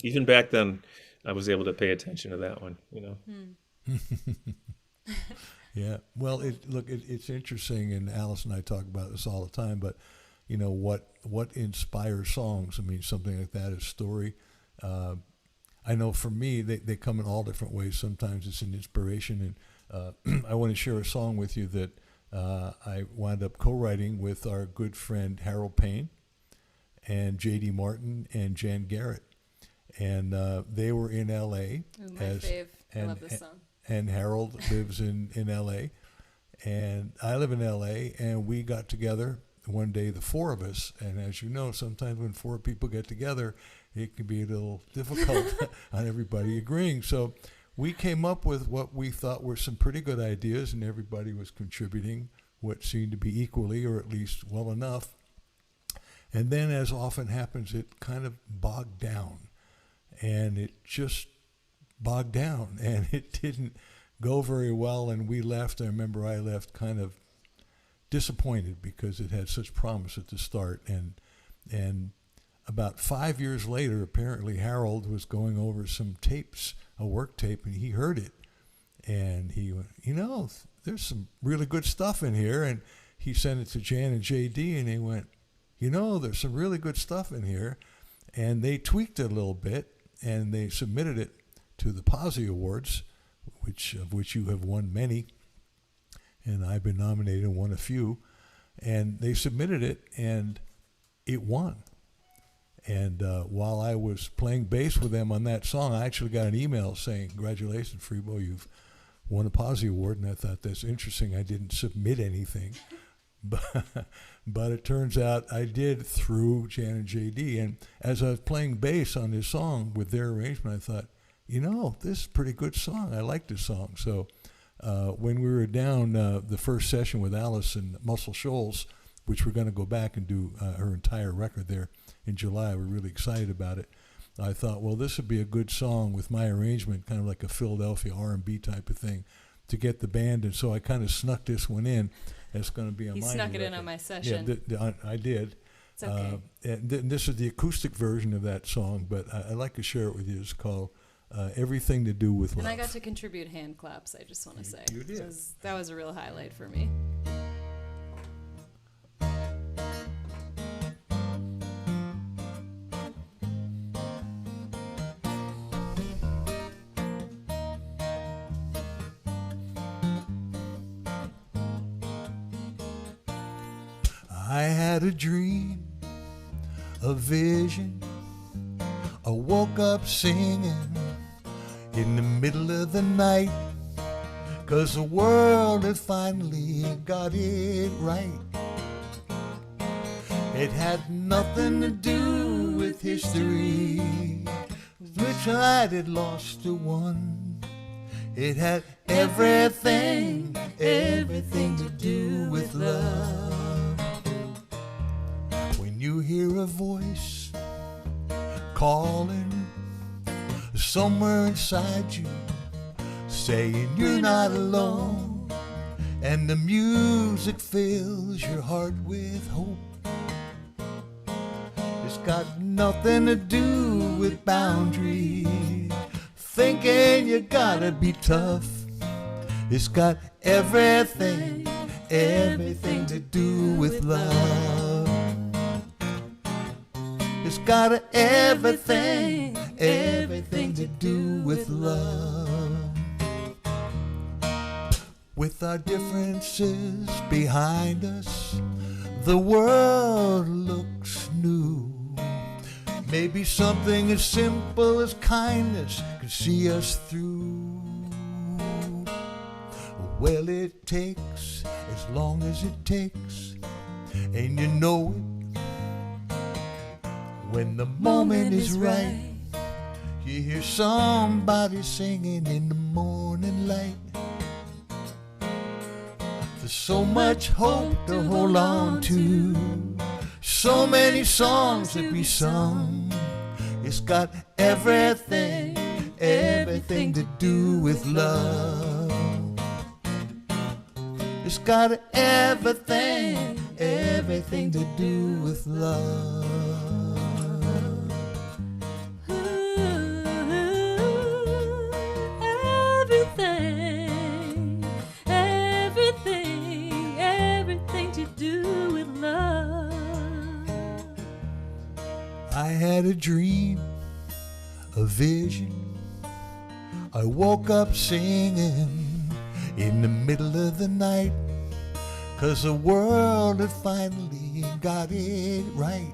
D: Even back then, I was able to pay attention to that one, you know.
C: Yeah. Well, it's interesting, and Alice and I talk about this all the time, but, you know, what inspires songs? I mean, something like that, a story. I know for me, they come in all different ways. Sometimes it's an inspiration, and I want to share a song with you that I wound up co-writing with our good friend Harold Payne and J.D. Martin and Jan Garrett. And they were in L.A.
A: Ooh, my fave. I love this song.
C: And Harold lives in L.A. And I live in L.A. And we got together one day, the 4 of us. And as you know, sometimes when 4 people get together, it can be a little difficult on everybody agreeing. So we came up with what we thought were some pretty good ideas, and everybody was contributing what seemed to be equally, or at least well enough. And then, as often happens, it kind of bogged down. And it just bogged down, and it didn't go very well, and we left. I remember I left kind of disappointed because it had such promise at the start. And about 5 years later, apparently Harold was going over some tapes, a work tape, and he heard it. And he went, you know, there's some really good stuff in here. And he sent it to Jan and JD, and they went, you know, there's some really good stuff in here. And they tweaked it a little bit, and they submitted it to the Posse Awards, of which you have won many, and I've been nominated and won a few. And they submitted it, and it won. And while I was playing bass with them on that song, I actually got an email saying, congratulations, Freebo, you've won a Posse Award. And I thought, that's interesting. I didn't submit anything. But it turns out I did through Jan and JD. And as I was playing bass on this song with their arrangement, I thought, you know, this is a pretty good song. I like this song. So When we were down the first session with Alice in Muscle Shoals, which we're going to go back and do her entire record there in July. We're really excited about it. I thought, well, this would be a good song with my arrangement, kind of like a Philadelphia R&B type of thing, to get the band. And so I kind of snuck this one in. It's going to be on my
A: You snuck it
C: record.
A: in on my session.
C: Yeah, I did.
A: It's okay.
C: And this is the acoustic version of that song, but I'd like to share it with you. It's called Everything to Do with Love.
A: And I got to contribute hand claps, I just want to say.
C: You did.
A: That was a real highlight for me.
C: I had a dream, a vision. I woke up singing in the middle of the night, 'cause the world had finally got it right. It had nothing to do with history, which I had lost to one. It had everything to do with love. When you hear a voice calling somewhere inside you, saying you're not alone, and the music fills your heart with hope. It's got nothing to do with boundaries, thinking you gotta be tough. It's got everything to do with love. It's got everything to do with love. With our differences behind us, the world looks new. Maybe something as simple as kindness can see us through. Well, it takes as long as it takes, and you know it. When the moment is right, you hear somebody singing in the morning light. There's so much hope to hold on to, so many songs to be sung. It's got everything to do with love. It's got everything to do with love.
A: Everything to do with love.
C: I had a dream, a vision. I woke up singing in the middle of the night, 'cause the world had finally got it right.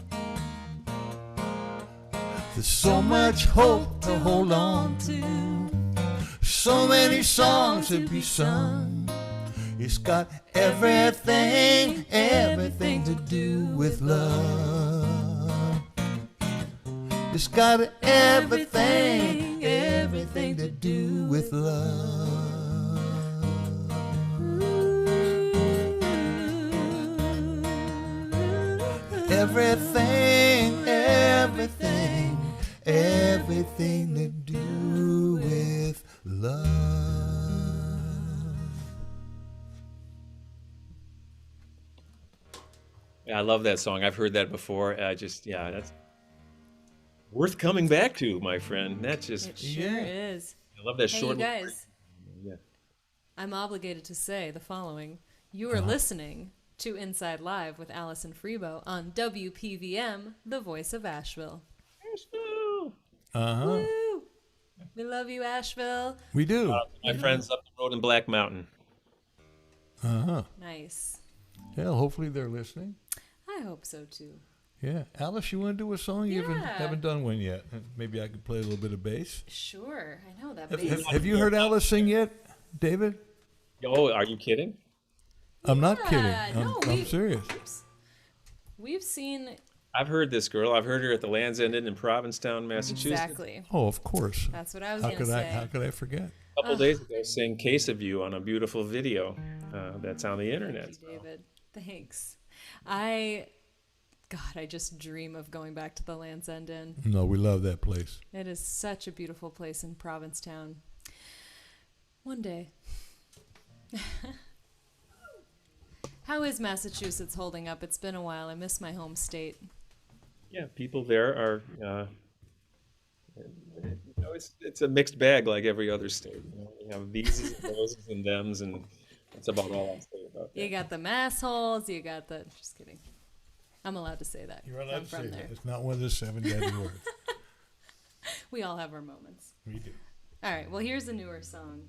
C: There's so much hope to hold on to, so many songs to be sung. It's got everything to do with love. It's got everything to do with love. Everything to do with love.
D: Yeah, I love that song. I've heard that before. That's worth coming back to, my friend. That's just,
A: It sure is.
D: I love that
A: Hey,
D: short.
A: you guys,
D: Yeah.
A: I'm obligated to say the following. You are listening to Inside Live with Alice and Freebo on WPVM, the voice of Asheville.
C: Uh-huh.
A: Woo! We love you, Asheville.
C: We do.
D: My friends up the road in Black Mountain.
C: Uh-huh.
A: Nice.
C: Yeah, hopefully they're listening.
A: I hope so, too.
C: Yeah. Alice, you want to do a song? You
A: Yeah.
C: haven't done one yet. Maybe I could play a little bit of bass.
A: Sure. I know that
C: Have,
A: bass.
C: have you heard Alice sing yet, David?
D: Oh, are you kidding?
C: I'm not
A: Yeah,
C: kidding.
A: no,
C: I'm serious.
A: We've seen
D: I've heard this girl. I've heard her at the Land's End Inn in Provincetown, Massachusetts.
A: exactly.
C: Oh, of course.
A: That's what I was
C: How
A: going to
C: could
A: say.
C: how could I forget?
D: couple days ago sang Case of You on a beautiful video that's on the internet.
A: Thank you, David. Thanks. God, I just dream of going back to the Land's End Inn.
C: No, we love that place.
A: It is such a beautiful place in Provincetown. One day. How is Massachusetts holding up? It's been a while. I miss my home state.
D: Yeah, people there are, it's a mixed bag like every other state. You have these and those and thems, and that's about all I'll say about that.
A: You got the massholes, you got the... Just kidding. I'm allowed to say that.
C: You're allowed
A: I'm
C: to say
A: from
C: that.
A: there.
C: It's not one of the 7 deadly words.
A: We all have our moments.
C: We do.
A: All right, well, here's a newer song.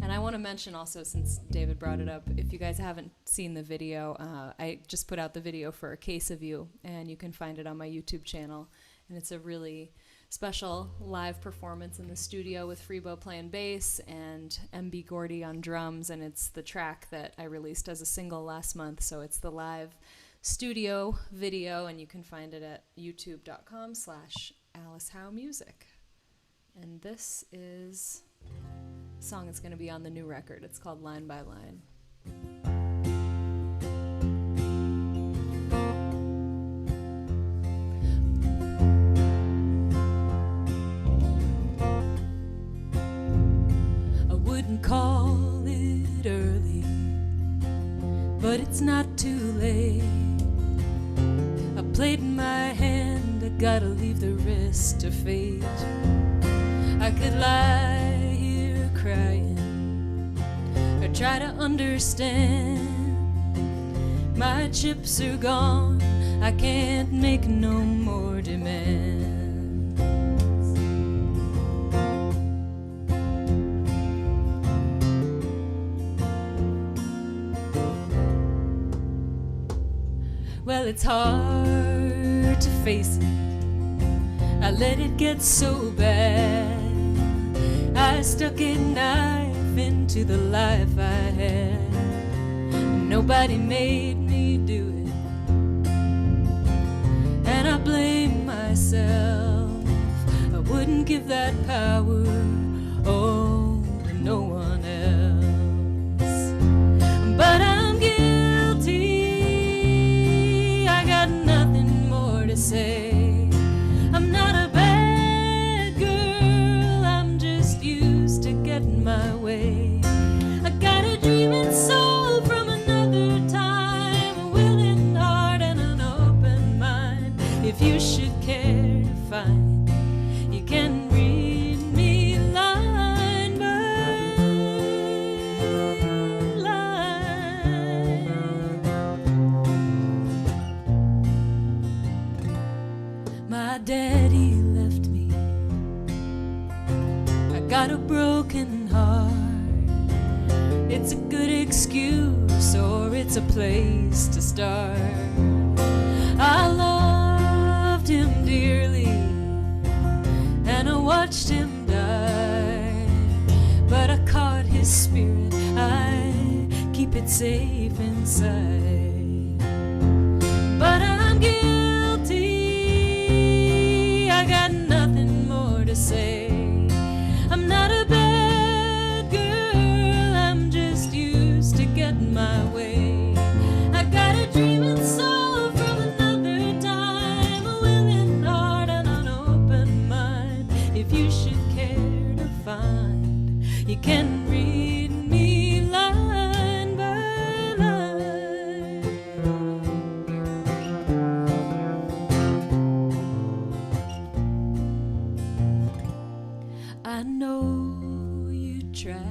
A: And I want to mention also, since David brought it up, if you guys haven't seen the video, I just put out the video for A Case of You, and you can find it on my YouTube channel. And it's a really special live performance in the studio with Freebo playing bass and MB Gordy on drums, and it's the track that I released as a single last month, so it's the live studio video, and you can find it at youtube.com/Alice Howe Music. And this is a song that's going to be on the new record. It's called Line by Line. Call it early, but it's not too late. I played my hand, I gotta leave the rest to fate. I could lie here crying or try to understand. My chips are gone, I can't make no more demands. Well, it's hard to face it. I let it get so bad. I stuck a knife into the life I had. Nobody made me do it, and I blame myself. I wouldn't give that power, oh, to no one else. But I'm guilty. Say I'm not a bad girl, I'm just used to getting my way. I got a dreaming soul from another time, a willing heart and an open mind. If you should care to find, you can read me line by line. My daddy left me, I got a broken heart. It's a good excuse, or it's a place to start. I loved him dearly, and I watched him die. But I caught his spirit, I keep it safe inside. But I'm guilty, I got nothing more to say. I'm not a bad girl, I'm just used to getting my way. I got a dreaming soul from another time, a willing heart and an open mind. If you should care to find, you can read me line by line. I know you tried,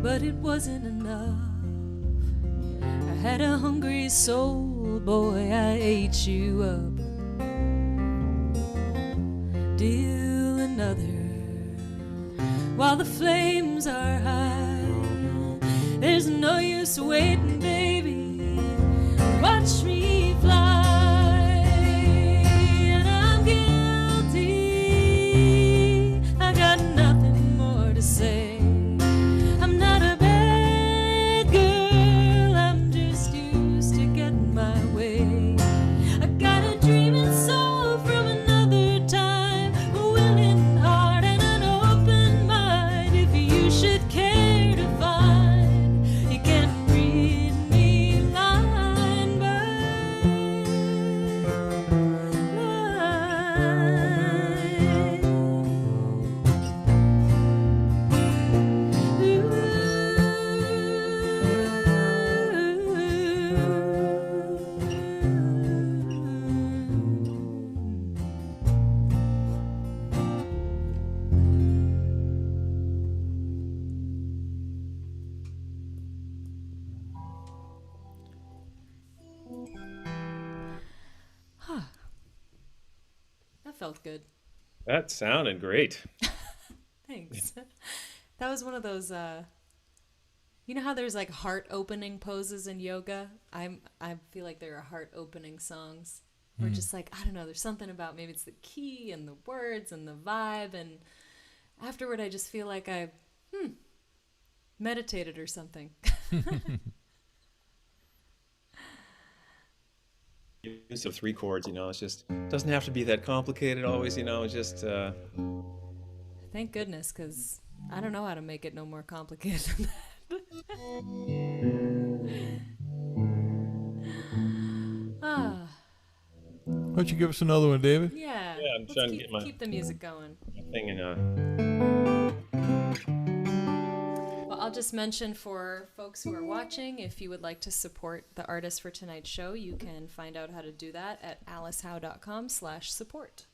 A: but it wasn't enough. I had a hungry soul, boy, I ate you up. Deal another while the flames are high. There's no use waiting, baby, watch me fly. And I'm guilty, I got nothing more to say. I'm not a bad girl, I'm just used to getting my way. I got a dreaming soul from another time, a willing heart that felt good.
D: That sounded great.
A: Thanks. That was one of those, you know how there's like heart-opening poses in yoga? I feel like there are heart-opening songs. Or just like, I don't know, there's something about maybe it's the key and the words and the vibe. And afterward, I just feel like I meditated or something.
D: Use of 3 chords, it's just doesn't have to be that complicated always, just
A: Thank goodness, because I don't know how to make it no more complicated than that. Ah,
C: Why don't you give us another one, David?
A: yeah.
D: Yeah, I'm
A: Let's
D: trying to get my
A: keep the music going.
D: thing in
A: Well, I'll just mention for folks who are watching, if you would like to support the artist for tonight's show, you can find out how to do that at alicehowe.com/support.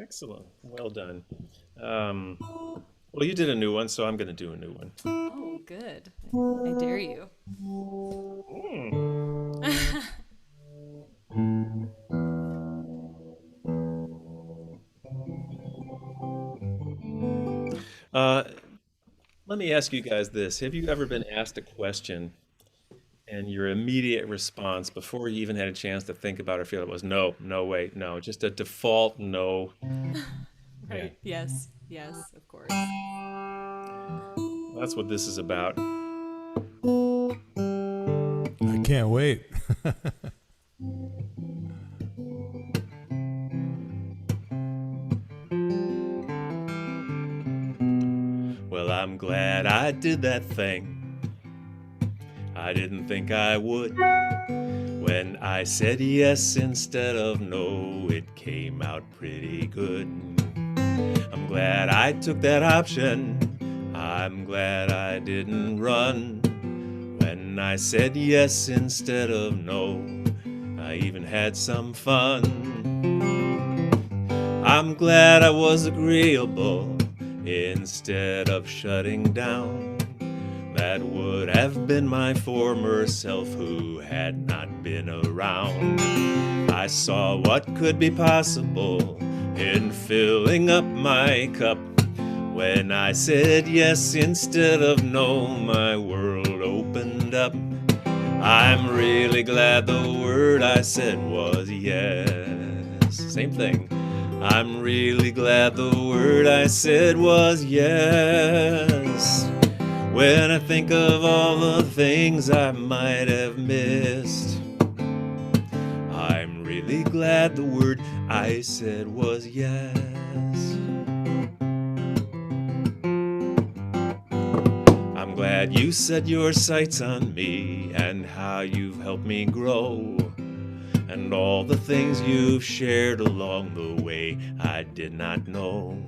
D: Excellent. Well done. Well, you did a new one, so I'm going to do a new one.
A: Oh, good. I dare you.
D: Let me ask you guys this. Have you ever been asked a question and your immediate response before you even had a chance to think about it or feel it was no, wait, no, just a default no?
A: Right. Yes, of course.
D: That's what this is about.
C: I can't wait.
D: Well, I'm glad I did that thing I didn't think I would. When I said yes instead of no, it came out pretty good. I'm glad I took that option. I'm glad I didn't run. When I said yes instead of no, I even had some fun. I'm glad I was agreeable instead of shutting down. That would have been my former self who had not been around. I saw what could be possible in filling up my cup. When I said yes instead of no, my world opened up. I'm really glad the word I said was yes. Same thing. I'm really glad the word I said was yes. When I think of all the things I might have missed, I'm really glad the word I said was yes. I'm glad you set your sights on me and how you've helped me grow, and all the things you've shared along the way I did not know.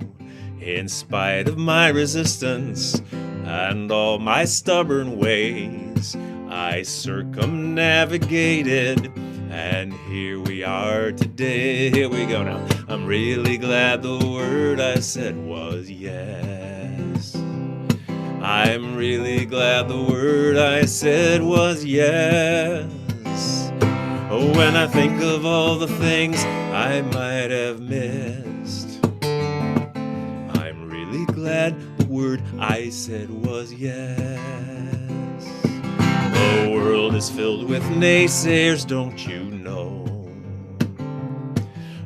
D: In spite of my resistance and all my stubborn ways, I circumnavigated, and here we are today. Here we go now. I'm really glad the word I said was yes. I'm really glad the word I said was yes. Oh, when I think of all the things I might have missed, I'm really glad the word I said was yes. The world is filled with naysayers, don't you know?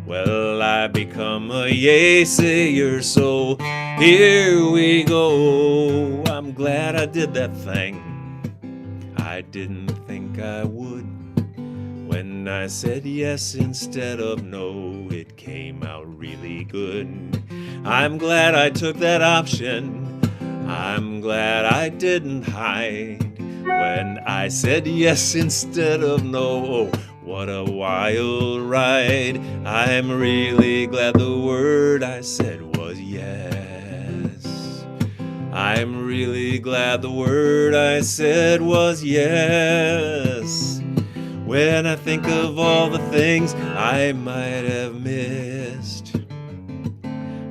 D: Well, I become a yay-sayer, so here we go. I'm glad I did that thing I didn't think I would. When I said yes instead of no, it came out really good. I'm glad I took that option. I'm glad I didn't hide. When I said yes instead of no, oh, what a wild ride. I'm really glad the word I said was yes. I'm really glad the word I said was yes. When I think of all the things I might have missed,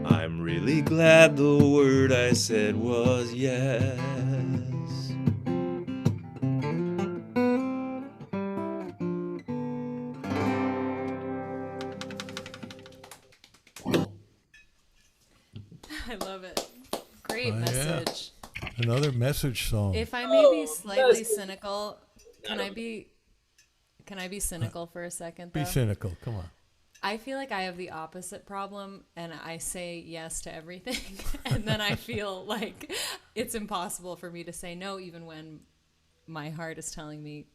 D: I'm really glad the word I said was yes.
A: I love it. Great
C: Oh, yeah.
A: message.
C: Another message song.
A: If I may be slightly cynical, can I be cynical for a second, though?
C: Be cynical. Come on.
A: I feel like I have the opposite problem, and I say yes to everything, and then I feel like it's impossible for me to say no, even when my heart is telling me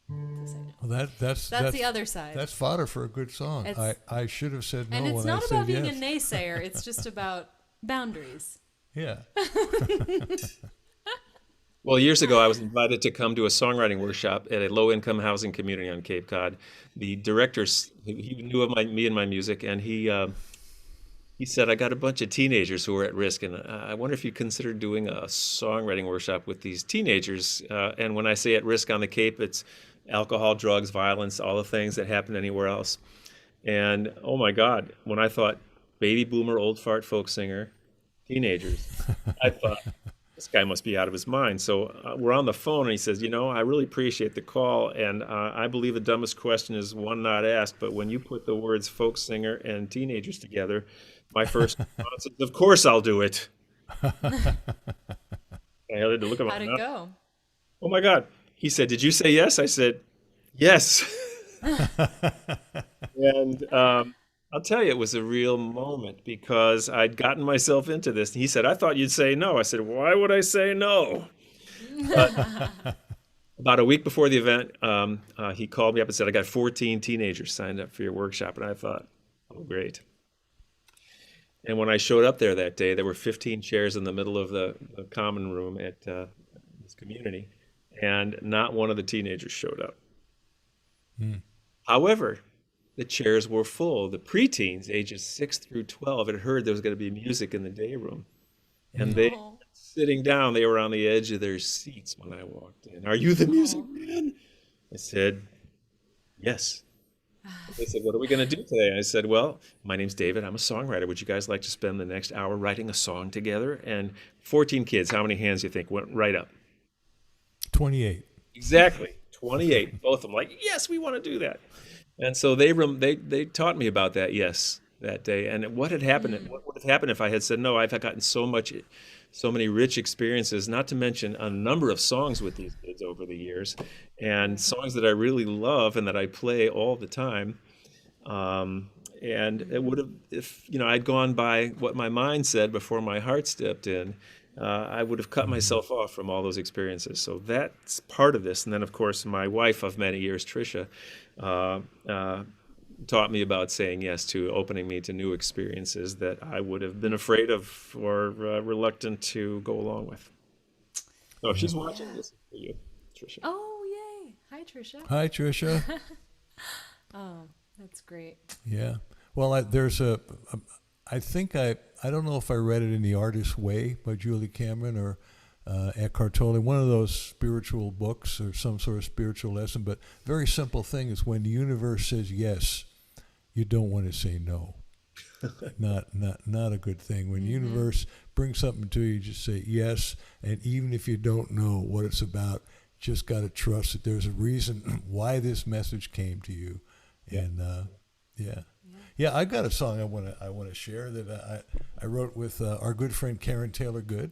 A: to say no.
C: Well, that's
A: the other side.
C: That's fodder for a good song. I should have said no
A: And it's
C: when
A: not
C: I
A: about
C: said
A: being
C: yes.
A: a naysayer. It's just about boundaries.
C: Yeah.
D: Well, years ago, I was invited to come to a songwriting workshop at a low-income housing community on Cape Cod. The director, he knew of me and my music, and he said, I got a bunch of teenagers who are at risk, and I wonder if you'd consider doing a songwriting workshop with these teenagers. And when I say at risk on the Cape, it's alcohol, drugs, violence, all the things that happen anywhere else. And oh my God, when I thought baby boomer, old fart folk singer, teenagers, I thought, this guy must be out of his mind. So we're on the phone, and he says, I really appreciate the call, and I believe the dumbest question is one not asked, but when you put the words folk singer and teenagers together, my first response is, of course I'll do it. I had to look at
A: How'd it go?
D: Oh my God. He said, did you say yes? I said, yes. And I'll tell you, it was a real moment because I'd gotten myself into this. And he said, I thought you'd say no. I said, why would I say no? But about a week before the event, he called me up and said, I got 14 teenagers signed up for your workshop. And I thought, oh, great. And when I showed up there that day, there were 15 chairs in the middle of the common room at this community, and not one of the teenagers showed up. However, the chairs were full. The preteens, ages 6 through 12, had heard there was going to be music in the day room. And they, sitting down, they were on the edge of their seats when I walked in. Are you the music man? I said, yes. They said, what are we going to do today? I said, well, my name's David. I'm a songwriter. Would you guys like to spend the next hour writing a song together? And 14 kids, how many hands do you think went right up?
C: 28.
D: Exactly, 28. Both of them like, yes, we want to do that. And so they taught me about that yes that day. And what would have happened if I had said no? I've gotten so many rich experiences, not to mention a number of songs with these kids over the years, and songs that I really love and that I play all the time. And it would have, if I'd gone by what my mind said before my heart stepped in, I would have cut myself off from all those experiences. So that's part of this. And then, of course, my wife of many years, Tricia, taught me about saying yes to, opening me to new experiences that I would have been afraid of or reluctant to go along with. So she's watching this for you, Tricia.
A: Oh, yay. Hi, Tricia.
C: Hi, Tricia.
A: Oh, that's great.
C: Yeah. Well, I think I don't know if I read it in The Artist's Way by Julie Cameron or Eckhart Tolle, one of those spiritual books or some sort of spiritual lesson, but very simple thing is when the universe says yes, you don't want to say no. Not a good thing. When the universe brings something to you, just say yes, and even if you don't know what it's about, just got to trust that there's a reason why this message came to you. And yeah, I got a song I want to share that I wrote with our good friend Karen Taylor Good.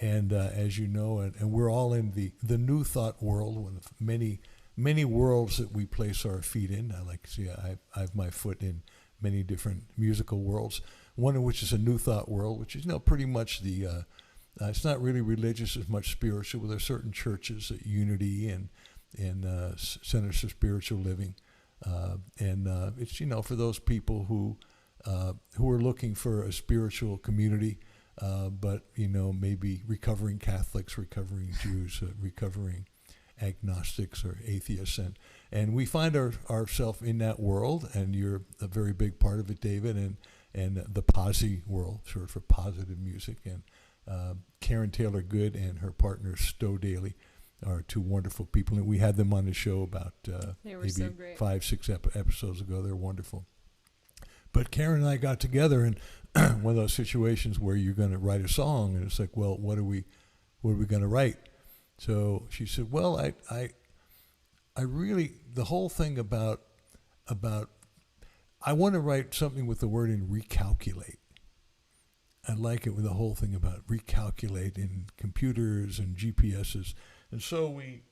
C: And as you know, and we're all in the New Thought world, one of many worlds that we place our feet in. I like to see I have my foot in many different musical worlds, one of which is a New Thought world, which is pretty much it's not really religious as much spiritual. There are certain churches, Unity and Centers for Spiritual Living. And it's, for those people who are looking for a spiritual community, but, maybe recovering Catholics, recovering Jews, recovering agnostics or atheists. And we find ourselves in that world, and you're a very big part of it, David, and the Posse world, short for positive music. And Karen Taylor Good and her partner, Stowe Daly, are two wonderful people, and we had them on the show about maybe
A: so great.
C: 5-6 episodes ago. They're wonderful. But Karen and I got together in one of those situations where you're going to write a song, and it's like, well, what are we going to write? So she said, well, I really, the whole thing about I want to write something with the word in recalculate. I like it with the whole thing about recalculating computers and GPSs. And so we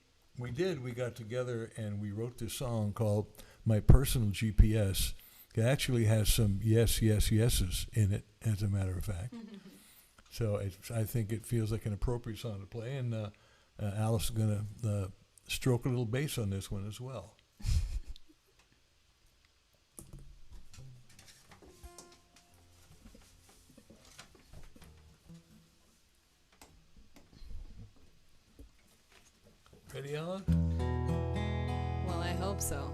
C: got together and we wrote this song called My Personal GPS. It actually has some yes, yes, yeses in it, as a matter of fact. So I think it feels like an appropriate song to play. And Alice is going to stroke a little bass on this one as well. Ready, Alan?
A: Well, I hope so.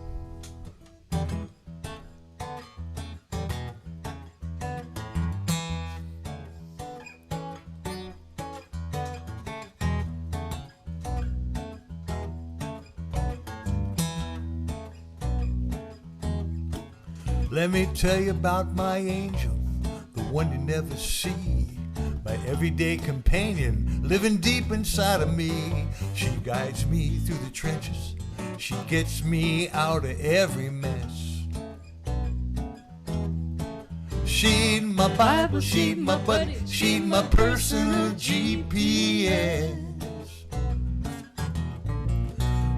C: Let me tell you about my angel, the one you never see. My everyday companion, living deep inside of me. She guides me through the trenches. She gets me out of every mess. She's my Bible, she's my buddy, she's my personal GPS.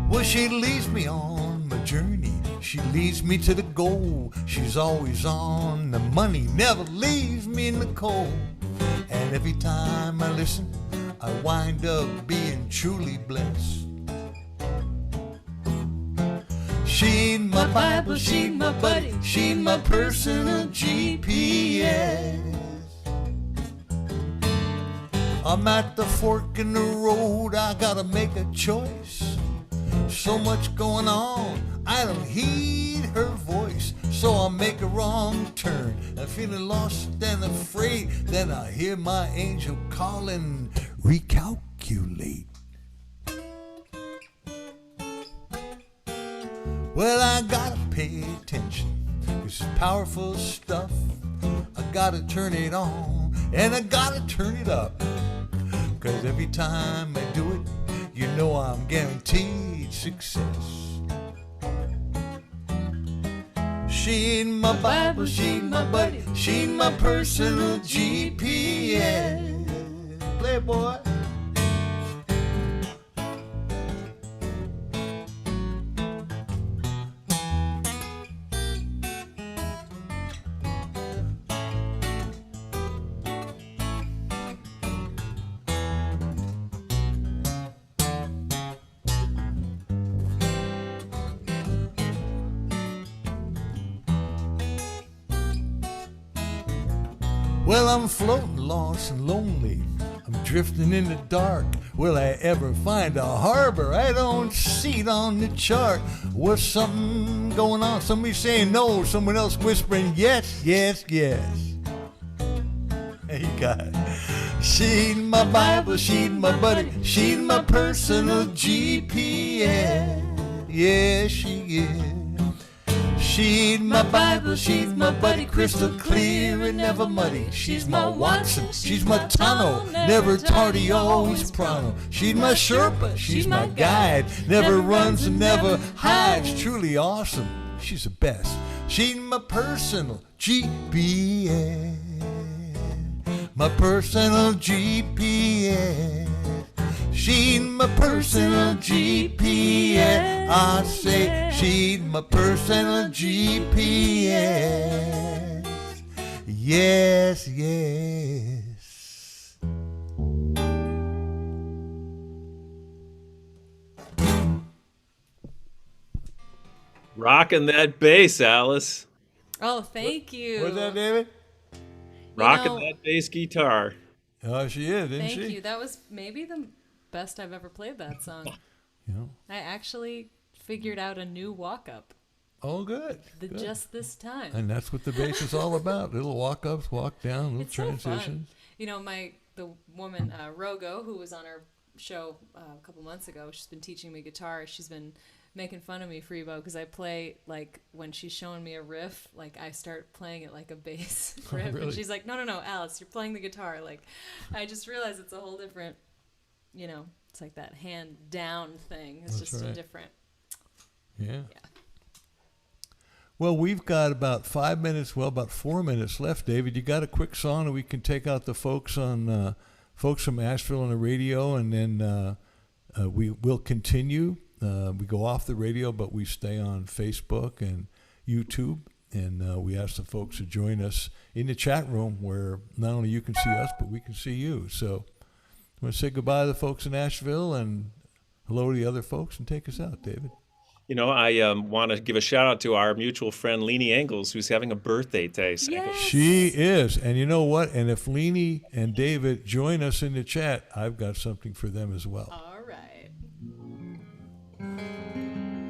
C: Well, she leads me on my journey. She leads me to the goal. She's always on the money, never leaves me in the cold. And every time I listen, I wind up being truly blessed. She's my Bible, she's my buddy, she's my personal GPS. I'm at the fork in the road, I gotta make a choice. So much going on, I don't heed her voice. So I make a wrong turn. I'm feeling lost and afraid. Then I hear my angel calling, recalculate. Well, I gotta pay attention. This is powerful stuff. I gotta turn it on and I gotta turn it up. 'Cause every time I do it, you know I'm guaranteed success. She's my Bible, she's my buddy, she's my personal GPS. Play, boy. Well, I'm floating lost and lonely. I'm drifting in the dark. Will I ever find a harbor? I don't see it on the chart. What's something going on? Somebody saying no, someone else whispering yes, yes, yes. There you got it. She's my Bible, she's my buddy, she's my personal GPS. Yeah, she is. She's my Bible, she's my buddy, crystal clear and never muddy. She's my Watson, she's my Tano, never tardy, always pronto. She's my Sherpa, she's my guide, never runs and never hides. Truly awesome, she's the best. She's my personal GPS, my personal GPS. She's my personal GPS. I say she's my personal GPS. Yes, yes.
D: Rocking that bass, Alice.
A: Oh, thank you.
C: What's that, David?
D: Rocking that bass guitar.
C: Oh, she is, isn't she?
A: Thank you. That was maybe the best I've ever played that song.
C: Yeah.
A: I actually figured out a new walk-up
C: Oh, good. Good.
A: just this time.
C: And that's what the bass is all about. Little walk-ups, walk down, little
A: It's so fun.
C: transitions.
A: You know, the woman Rogo, who was on our show a couple months ago, she's been teaching me guitar. She's been making fun of me, Freebo, because I play, like, when she's showing me a riff, like, I start playing it like a bass riff.
C: really?
A: And she's like, no, Alice, you're playing the guitar. Like, I just realized it's a whole different, you know, it's like that hand down thing. It's
C: That's
A: just a
C: right.
A: different,
C: Yeah.
A: yeah.
C: Well, we've got about 5 minutes, about 4 minutes left, David. You got a quick song that we can take out the folks from Asheville on the radio, and then we will continue. We go off the radio, but we stay on Facebook and YouTube, and we ask the folks to join us in the chat room where not only you can see us, but we can see you. So I want to say goodbye to the folks in Asheville and hello to the other folks, and take us out, David.
D: You know, I want to give a shout out to our mutual friend, Leanie Engels, who's having a birthday today. So
A: Yes.
C: She is. And you know what? And if Leanie and David join us in the chat, I've got something for them as well.
A: All right.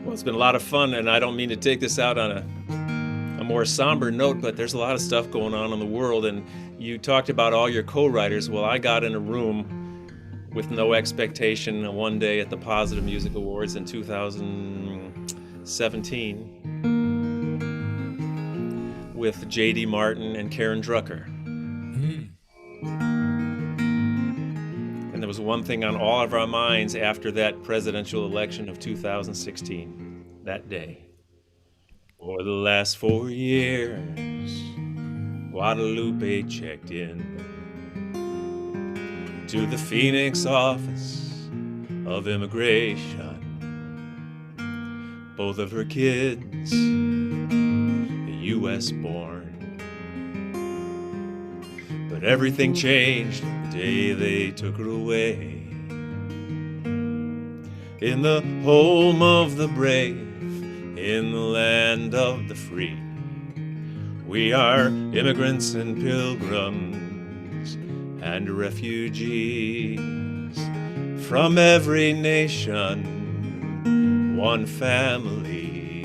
D: Well, it's been a lot of fun, and I don't mean to take this out on a more somber note, but there's a lot of stuff going on in the world, and you talked about all your co-writers. Well, I got in a room with no expectation one day at the Positive Music Awards in 2017 with J.D. Martin and Karen Drucker. And there was one thing on all of our minds after that presidential election of 2016, that day. For the last 4 years, Guadalupe checked in to the Phoenix office of immigration. Both of her kids, U.S. born. But everything changed the day they took her away. In the home of the brave, in the land of the free, we are immigrants and pilgrims and refugees from every nation, one family.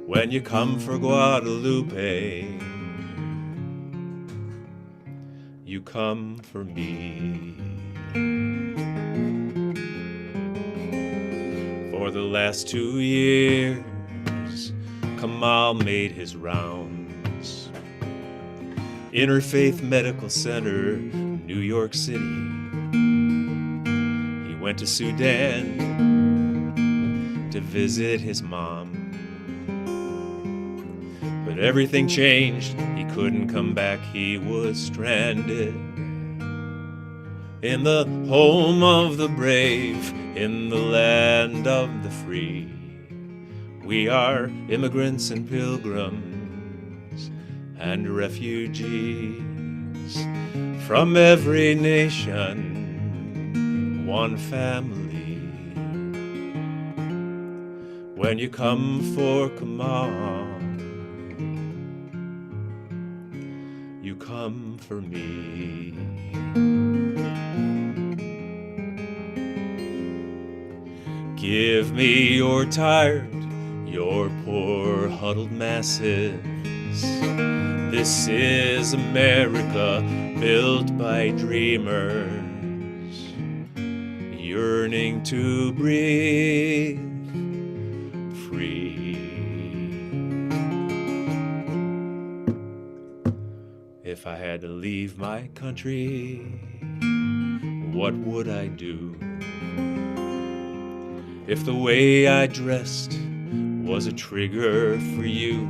D: When you come for Guadalupe, you come for me. For the last 2 years, Kamal made his rounds. Interfaith Medical Center, New York City. He went to Sudan to visit his mom. But everything changed, he couldn't come back, he was stranded. In the home of the brave, in the land of the free, we are immigrants and pilgrims and refugees from every nation, one family. When you come for Kamal, you come for me. Give me your tired, your poor huddled masses. This is America built by dreamers, yearning to breathe free. If I had to leave my country, what would I do? If the way I dressed was a trigger for you,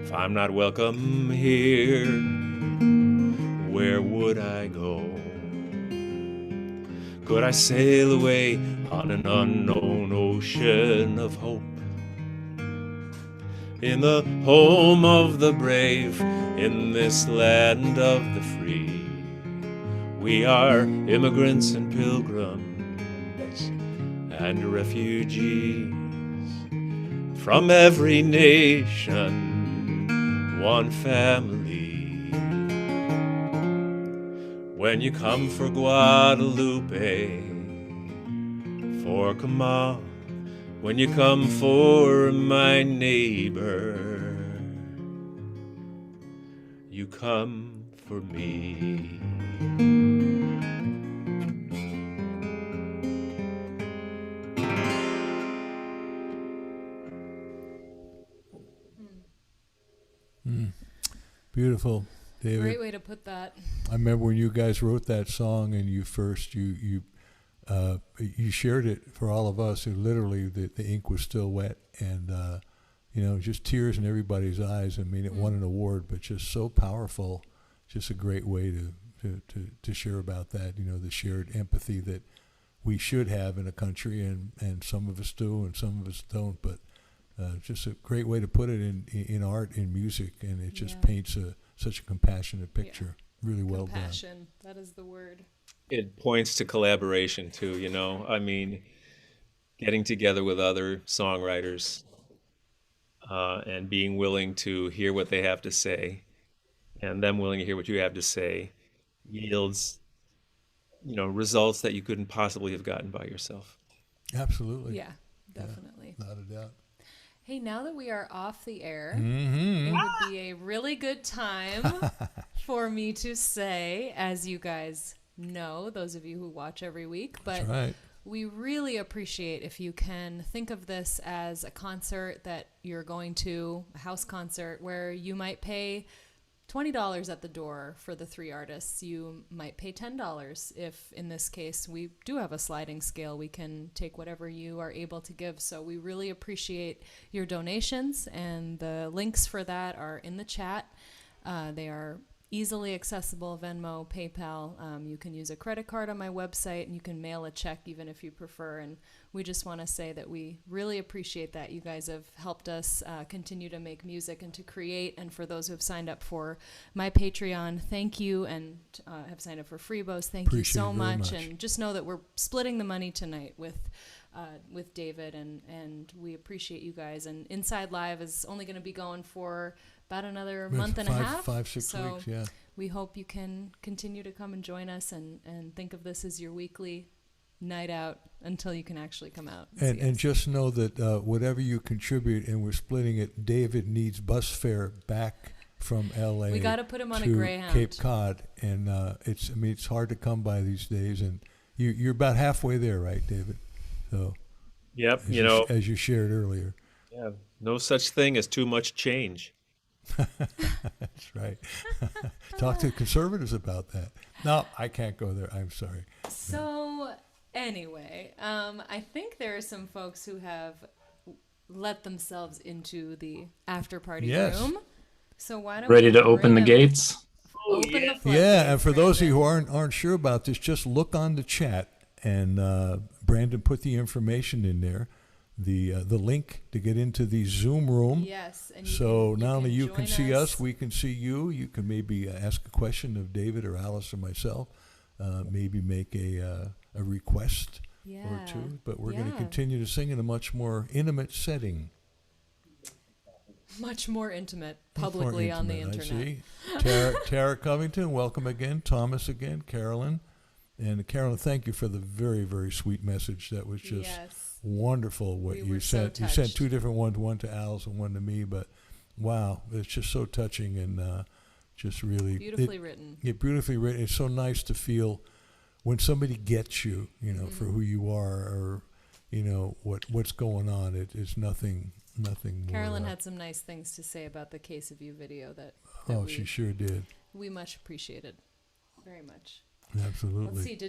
D: if I'm not welcome here, where would I go? Could I sail away on an unknown ocean of hope? In the home of the brave, in this land of the free, we are immigrants and pilgrims and refugees from every nation, one family. When you come for Guadalupe, for Kamal, when you come for my neighbor, you come for me.
C: Beautiful, David.
A: Great way to put that.
C: I remember when you guys wrote that song and you you shared it for all of us who literally the ink was still wet, and just tears in everybody's eyes. I mean, it won an award, but just so powerful. Just a great way to share about that. The shared empathy that we should have in a country, and some of us do, and some of us don't. But just a great way to put it in art, in music, and it just paints such a compassionate picture. Really well done.
A: Compassion, that is the word.
D: It points to collaboration too, I mean, getting together with other songwriters and being willing to hear what they have to say, and them willing to hear what you have to say, yields, results that you couldn't possibly have gotten by yourself.
C: Absolutely.
A: Yeah, definitely.
C: Not a doubt.
A: Hey, now that we are off the air,
C: Mm-hmm.
A: it would be a really good time for me to say, as you guys know, those of you who watch every week, but
C: That's right.
A: we really appreciate if you can think of this as a concert that you're going to, a house concert, where you might pay $20 at the door for the 3 artists. You might pay $10 if, in this case, we do have a sliding scale. We can take whatever you are able to give. So we really appreciate your donations, and the links for that are in the chat. They are easily accessible: Venmo, PayPal. You can use a credit card on my website, and you can mail a check even if you prefer. And we just want to say that we really appreciate that. You guys have helped us continue to make music and to create. And for those who have signed up for my Patreon, thank you, and have signed up for Freebo's, thank you so much. And just know that we're splitting the money tonight with David, and we appreciate you guys. And Inside Live is only going to be going for about another month and a half.
C: 5-6
A: so
C: weeks, yeah.
A: We hope you can continue to come and join us and think of this as your weekly night out until you can actually come out.
C: And just know that whatever you contribute, and we're splitting it, David needs bus fare back from L.A.
A: We got to put him on a
C: to
A: Greyhound.
C: Cape Cod, and it's hard to come by these days, and you're about halfway there, right, David? So,
D: yep,
C: as you shared earlier.
D: Yeah, no such thing as too much change.
C: That's right. Talk to conservatives about that. No, I can't go there. I'm sorry.
A: So anyway, I think there are some folks who have let themselves into the after party room. So why don't
E: ready
A: we
E: to open the gates?
A: Open the floodgates,
C: Yeah, and for those of you
A: Brandon.
C: who aren't sure about this, just look on the chat, and Brandon put the information in there, the link to get into the Zoom room.
A: Yes, and
C: So not only you can
A: join
C: see us, we can see you. You can maybe ask a question of David or Alice or myself. Maybe make a request or two. But we're going to continue to sing in a much more intimate setting.
A: Much more intimate, publicly on the internet.
C: I see. Tara Covington, welcome again. Thomas again. Carolyn. And Carolyn, thank you for the very, very sweet message. That was just wonderful what you sent. You sent 2 different ones, one to Alice and one to me. But wow, it's just so touching and just really
A: beautifully written.
C: Yeah, beautifully written. It's so nice to feel when somebody gets you, for who you are, or what's going on. It's nothing more.
A: Carolyn had some nice things to say about the Case of You video that
C: she sure did.
A: We much appreciated, very much.
C: Absolutely.
A: Let's see.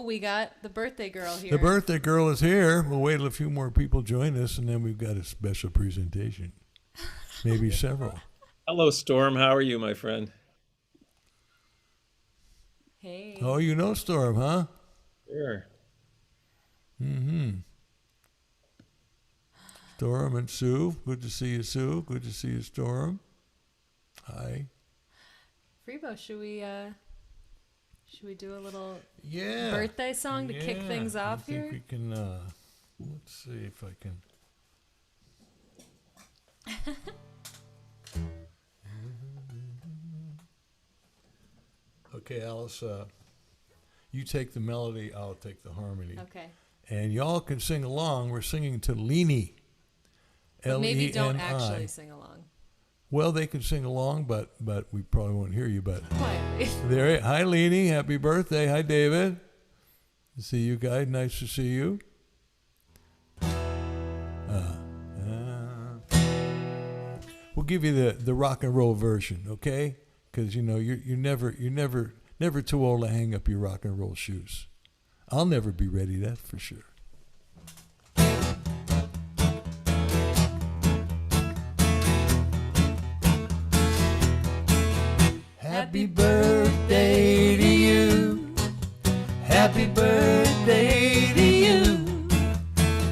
A: We got the birthday girl here.
C: The birthday girl is here. We'll wait till a few more people join us, and then we've got a special presentation. Maybe several.
D: Hello, Storm. How are you, my friend?
A: Hey.
C: Oh, you know Storm, huh?
D: Sure.
C: Mm-hmm. Storm and Sue. Good to see you, Sue. Good to see you, Storm. Hi.
A: Freebo, should we do a little
C: Yeah.
A: birthday song to kick things off
C: here?
A: here?
C: We can, let's see if I can. Okay, Alice, you take the melody, I'll take the harmony.
A: Okay.
C: And y'all can sing along. We're singing to Leanie.
A: But maybe don't
C: Leni.
A: actually sing along.
C: Well, they can sing along, but we probably won't hear you. But
A: Quietly.
C: there, hi, Leanie. Happy birthday. Hi, David. See you guys. Nice to see you. We'll give you the rock and roll version, okay? Because you're never too old to hang up your rock and roll shoes. I'll never be ready, that's for sure. Happy birthday to you. Happy birthday to you.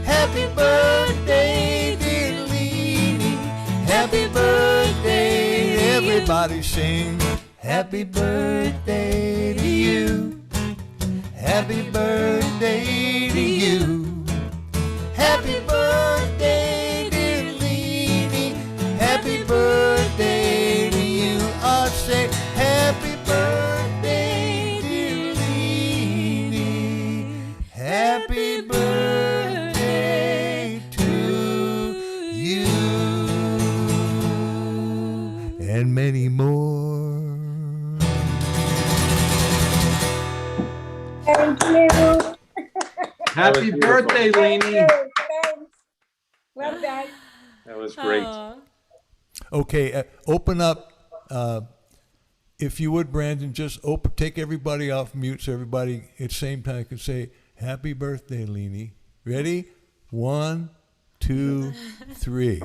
C: Happy birthday, dear Leanie. Happy birthday. Everybody sing. Happy birthday to you. Happy birthday to you. Happy birthday, dear Leanie. Happy birthday to you. I'll say happy birthday, dear Leanie. Happy birthday to you. And many more.
E: Thank you.
F: Happy birthday,
E: Thank
F: Lainey.
E: you. Thanks. Love that.
D: That was great.
A: Aw.
C: Okay, open up. If you would, Brandon, just take everybody off mute so everybody at the same time can say, happy birthday, Leanie. Ready? 1, 2, 3.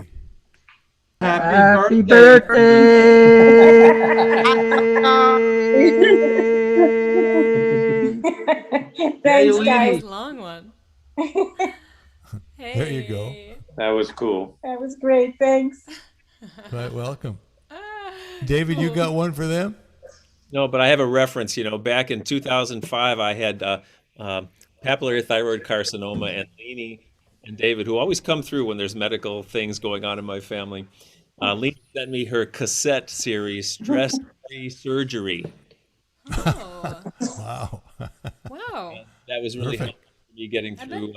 F: Happy
E: Thanks,
F: Hey,
E: guys.
A: Nice long one. Hey.
C: There you go.
D: That was cool.
E: That was great. Thanks.
C: Quite welcome. David, you got one for them?
D: No, but I have a reference. You know, back in 2005, I had papillary thyroid carcinoma, and Leanie and David, who always come through when there's medical things going on in my family, Leanie sent me her cassette series, Stress-Free Surgery.
A: Oh,
C: Wow.
A: wow.
D: That was really
C: Perfect.
D: helpful for me getting through.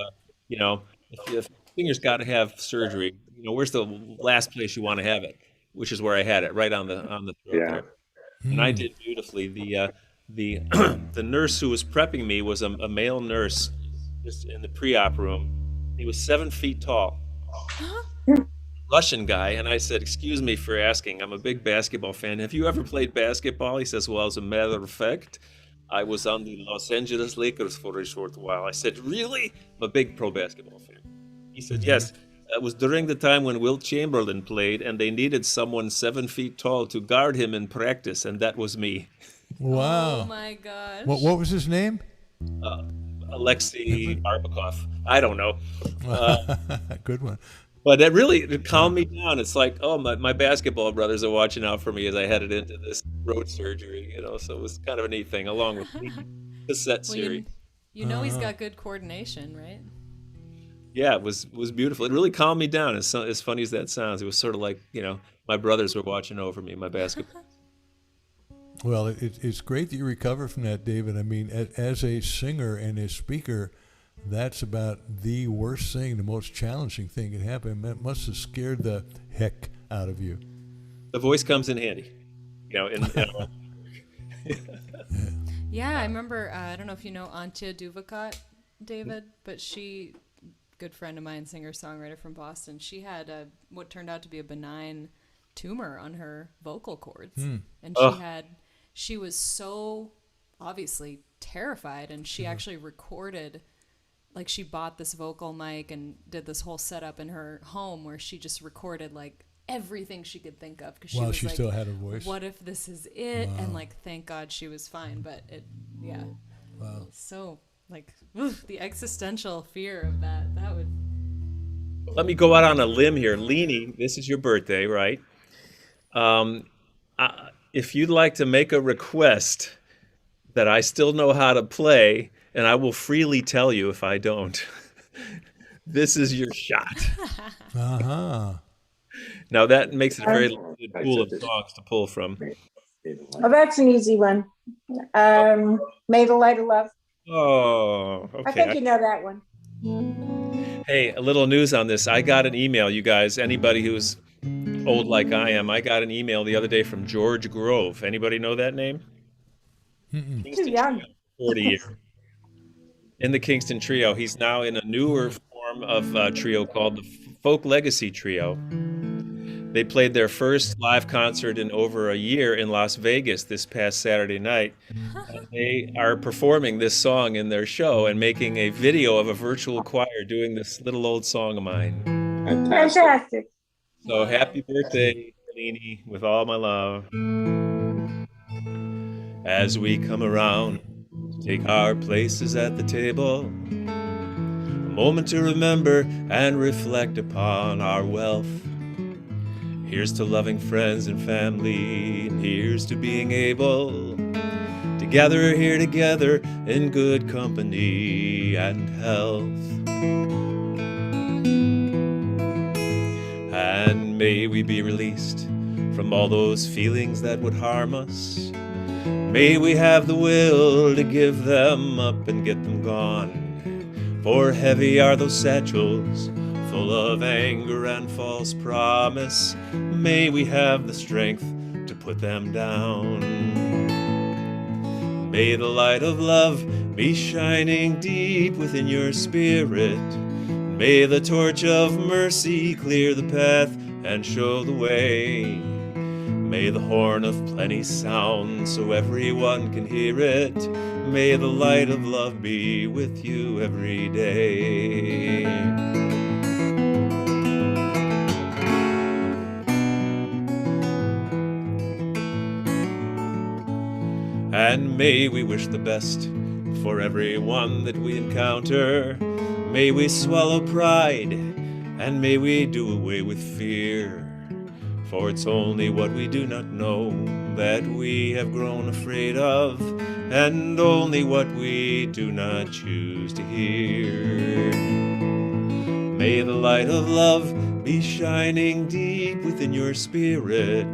D: You know, if a singer's got to have surgery, you know, where's the last place you want to have it? Which is where I had it, right on the throat there. And I did beautifully. The the nurse who was prepping me was a male nurse, just in the pre-op room. He was 7 feet tall, Russian guy, and I said, "Excuse me for asking. I'm a big basketball fan. Have you ever played basketball?" He says, "Well, as a matter of fact, I was on the Los Angeles Lakers for a short while." I said, "Really?" I'm a big pro basketball fan. He said, "Yes. It was during the time when Wilt Chamberlain played, and they needed someone 7 feet tall to guard him in practice, and that was me."
C: Wow.
A: Oh my gosh.
C: What was his name?
D: Alexei Barbakov. I don't know.
C: Good one.
D: But it calmed me down. It's like, oh, my basketball brothers are watching out for me as I headed into this road surgery, you know, so it was kind of a neat thing, along with the cassette
A: Well,
D: series.
A: you know he's got good coordination, right?
D: Yeah, it was beautiful. It really calmed me down. As funny as that sounds, it was sort of like, you know, my brothers were watching over me, my basketball.
C: Well, it's great that you recover from that, David. I mean, as a singer and a speaker, that's about the worst thing, the most challenging thing that happened. It must have scared the heck out of you.
D: The voice comes in handy, you know.
A: Yeah, I remember, I don't know if you know Antje Duvakot, David, but she, good friend of mine, singer-songwriter from Boston, she had what turned out to be a benign tumor on her vocal cords. And she was so obviously terrified, and she actually recorded, like she bought this vocal mic and did this whole setup in her home where she just recorded like everything she could think of, because she
C: While
A: was
C: she
A: like,
C: still had her voice.
A: what if this is it? And like, thank God she was fine. But so like, the existential fear of that would.
D: Let me go out on a limb here. Leanie, this is your birthday, right? If you'd like to make a request that I still know how to play, and I will freely tell you if I don't, this is your shot.
C: Uh-huh.
D: Now that makes it a very limited pool of songs to pull from.
E: Oh, that's an easy one. May the Light of Love.
D: Oh,
E: I think
D: okay.
E: you know that one.
D: Hey, a little news on this. I got an email, you guys, anybody who's old like I am, I got an email the other day from George Grove. Anybody know that name?
E: Too young.
D: 40 years. In the Kingston Trio. He's now in a newer form of trio called the Folk Legacy Trio. They played their first live concert in over a year in Las Vegas this past Saturday night. And they are performing this song in their show and making a video of a virtual choir doing this little old song of mine.
G: Fantastic.
E: Fantastic.
D: So happy birthday, Leanie, with all my love. As we come around to take our places at the table, a moment to remember and reflect upon our wealth. Here's to loving friends and family, and here's to being able to gather here together in good company and health. And may we be released from all those feelings that would harm us. May we have the will to give them up and get them gone. For heavy are those satchels, full of anger and false promise. May we have the strength to put them down. May the light of love be shining deep within your spirit. May the torch of mercy clear the path and show the way. May the horn of plenty sound so everyone can hear it. May the light of love be with you every day. And may we wish the best for everyone that we encounter. May we swallow pride, and may we do away with fear. For it's only what we do not know that we have grown afraid of, and only what we do not choose to hear. May the light of love be shining deep within your spirit,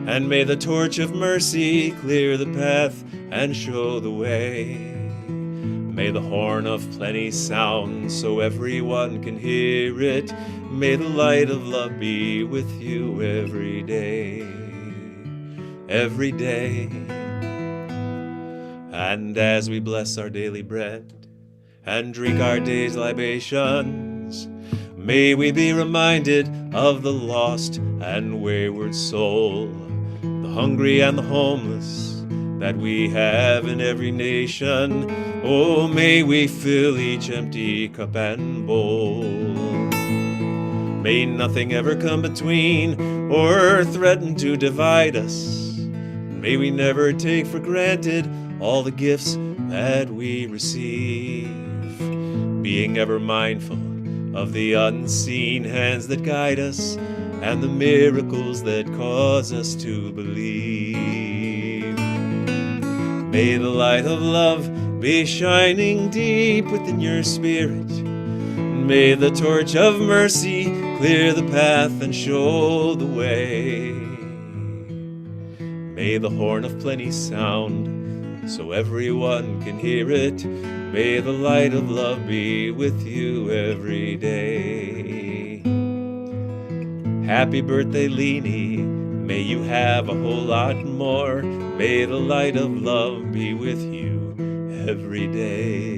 D: and may the torch of mercy clear the path and show the way. May the horn of plenty sound so everyone can hear it. May the light of love be with you every day, every day. And as we bless our daily bread and drink our day's libations, may we be reminded of the lost and wayward soul, the hungry and the homeless that we have in every nation. Oh, may we fill each empty cup and bowl. May nothing ever come between or threaten to divide us. May we never take for granted all the gifts that we receive, being ever mindful of the unseen hands that guide us and the miracles that cause us to believe. May the light of love be shining deep within your spirit. May the torch of mercy clear the path and show the way. May the horn of plenty sound so everyone can hear it. May the light of love be with you every day. Happy birthday, Leanie. May you have a whole lot more. May the light of love be with you every day.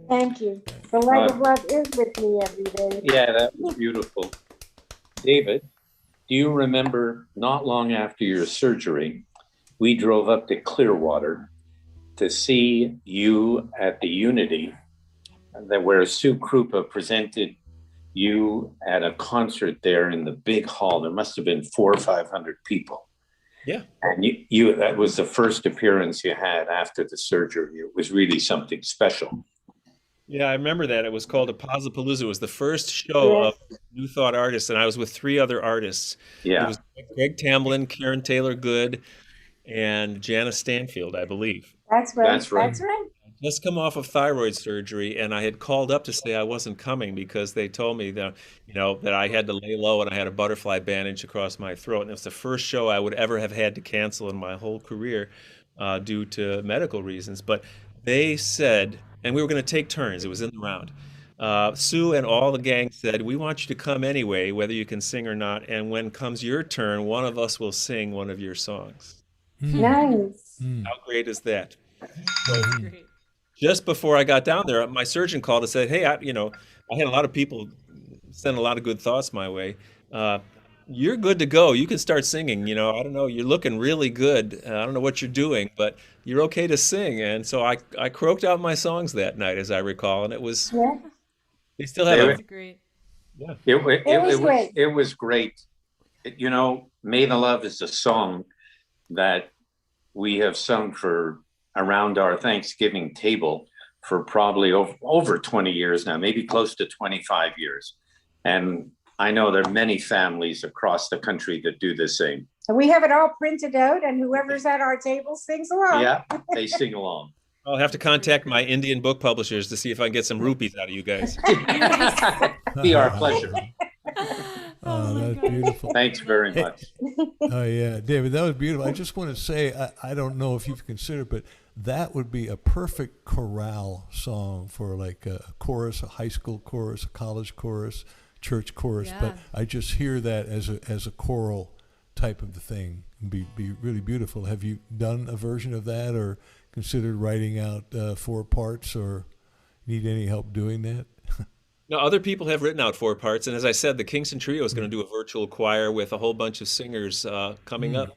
E: Thank you. The light of love is with me every day.
G: Yeah, that was beautiful. David, do you remember not long after your surgery, we drove up to Clearwater to see you at the Unity, where Sue Krupa presented you at a concert there in the big hall. There must have been 400 or 500 people.
D: Yeah.
G: And you that was the first appearance you had after the surgery. It was really something special.
D: Yeah, I remember that. It was called Apazapalooza. It was the first show of New Thought artists, and I was with 3 other artists.
G: Yeah.
D: It was Greg Tamblyn, Karen Taylor-Good, and Janice Stanfield, I believe.
E: That's right.
G: That's right.
E: That's right.
D: Just come off of thyroid surgery, and I had called up to say I wasn't coming because they told me that, that I had to lay low and I had a butterfly bandage across my throat. And it was the first show I would ever have had to cancel in my whole career due to medical reasons. But they said, and we were going to take turns. It was in the round. Sue and all the gang said, we want you to come anyway, whether you can sing or not. And when comes your turn, one of us will sing one of your songs.
E: Nice.
D: How great is that?
A: That's great.
D: just before I got down there, my surgeon called and said, "Hey, I had a lot of people send a lot of good thoughts my way. Uh, you're good to go. You can start singing. I don't know. You're looking really good. I don't know what you're doing, but you're okay to sing." And so I croaked out my songs that night, as I recall, and it was
E: Yeah,
D: they still have
G: David,
A: That's great.
D: yeah.
E: it was great.
G: It was great. May the Love is a song that we have sung for around our Thanksgiving table for probably over 20 years now, maybe close to 25 years. And I know there are many families across the country that do the same.
E: And we have it all printed out, and whoever's at our table sings along.
G: Yeah, they sing along.
D: I'll have to contact my Indian book publishers to see if I can get some rupees out of you guys.
G: Be our pleasure.
C: Oh,
A: my
C: that's
A: God.
C: beautiful.
G: Thanks very much.
C: Oh yeah, David, that was beautiful. I just want to say, I don't know if you've considered, but that would be a perfect chorale song for like a chorus, a high school chorus, a college chorus, church chorus.
A: Yeah.
C: But I just hear that as a choral type of the thing. Be really beautiful. Have you done a version of that, or considered writing out 4 parts, or need any help doing that?
D: No, other people have written out 4 parts, and as I said, the Kingston Trio is going to do a virtual choir with a whole bunch of singers coming up,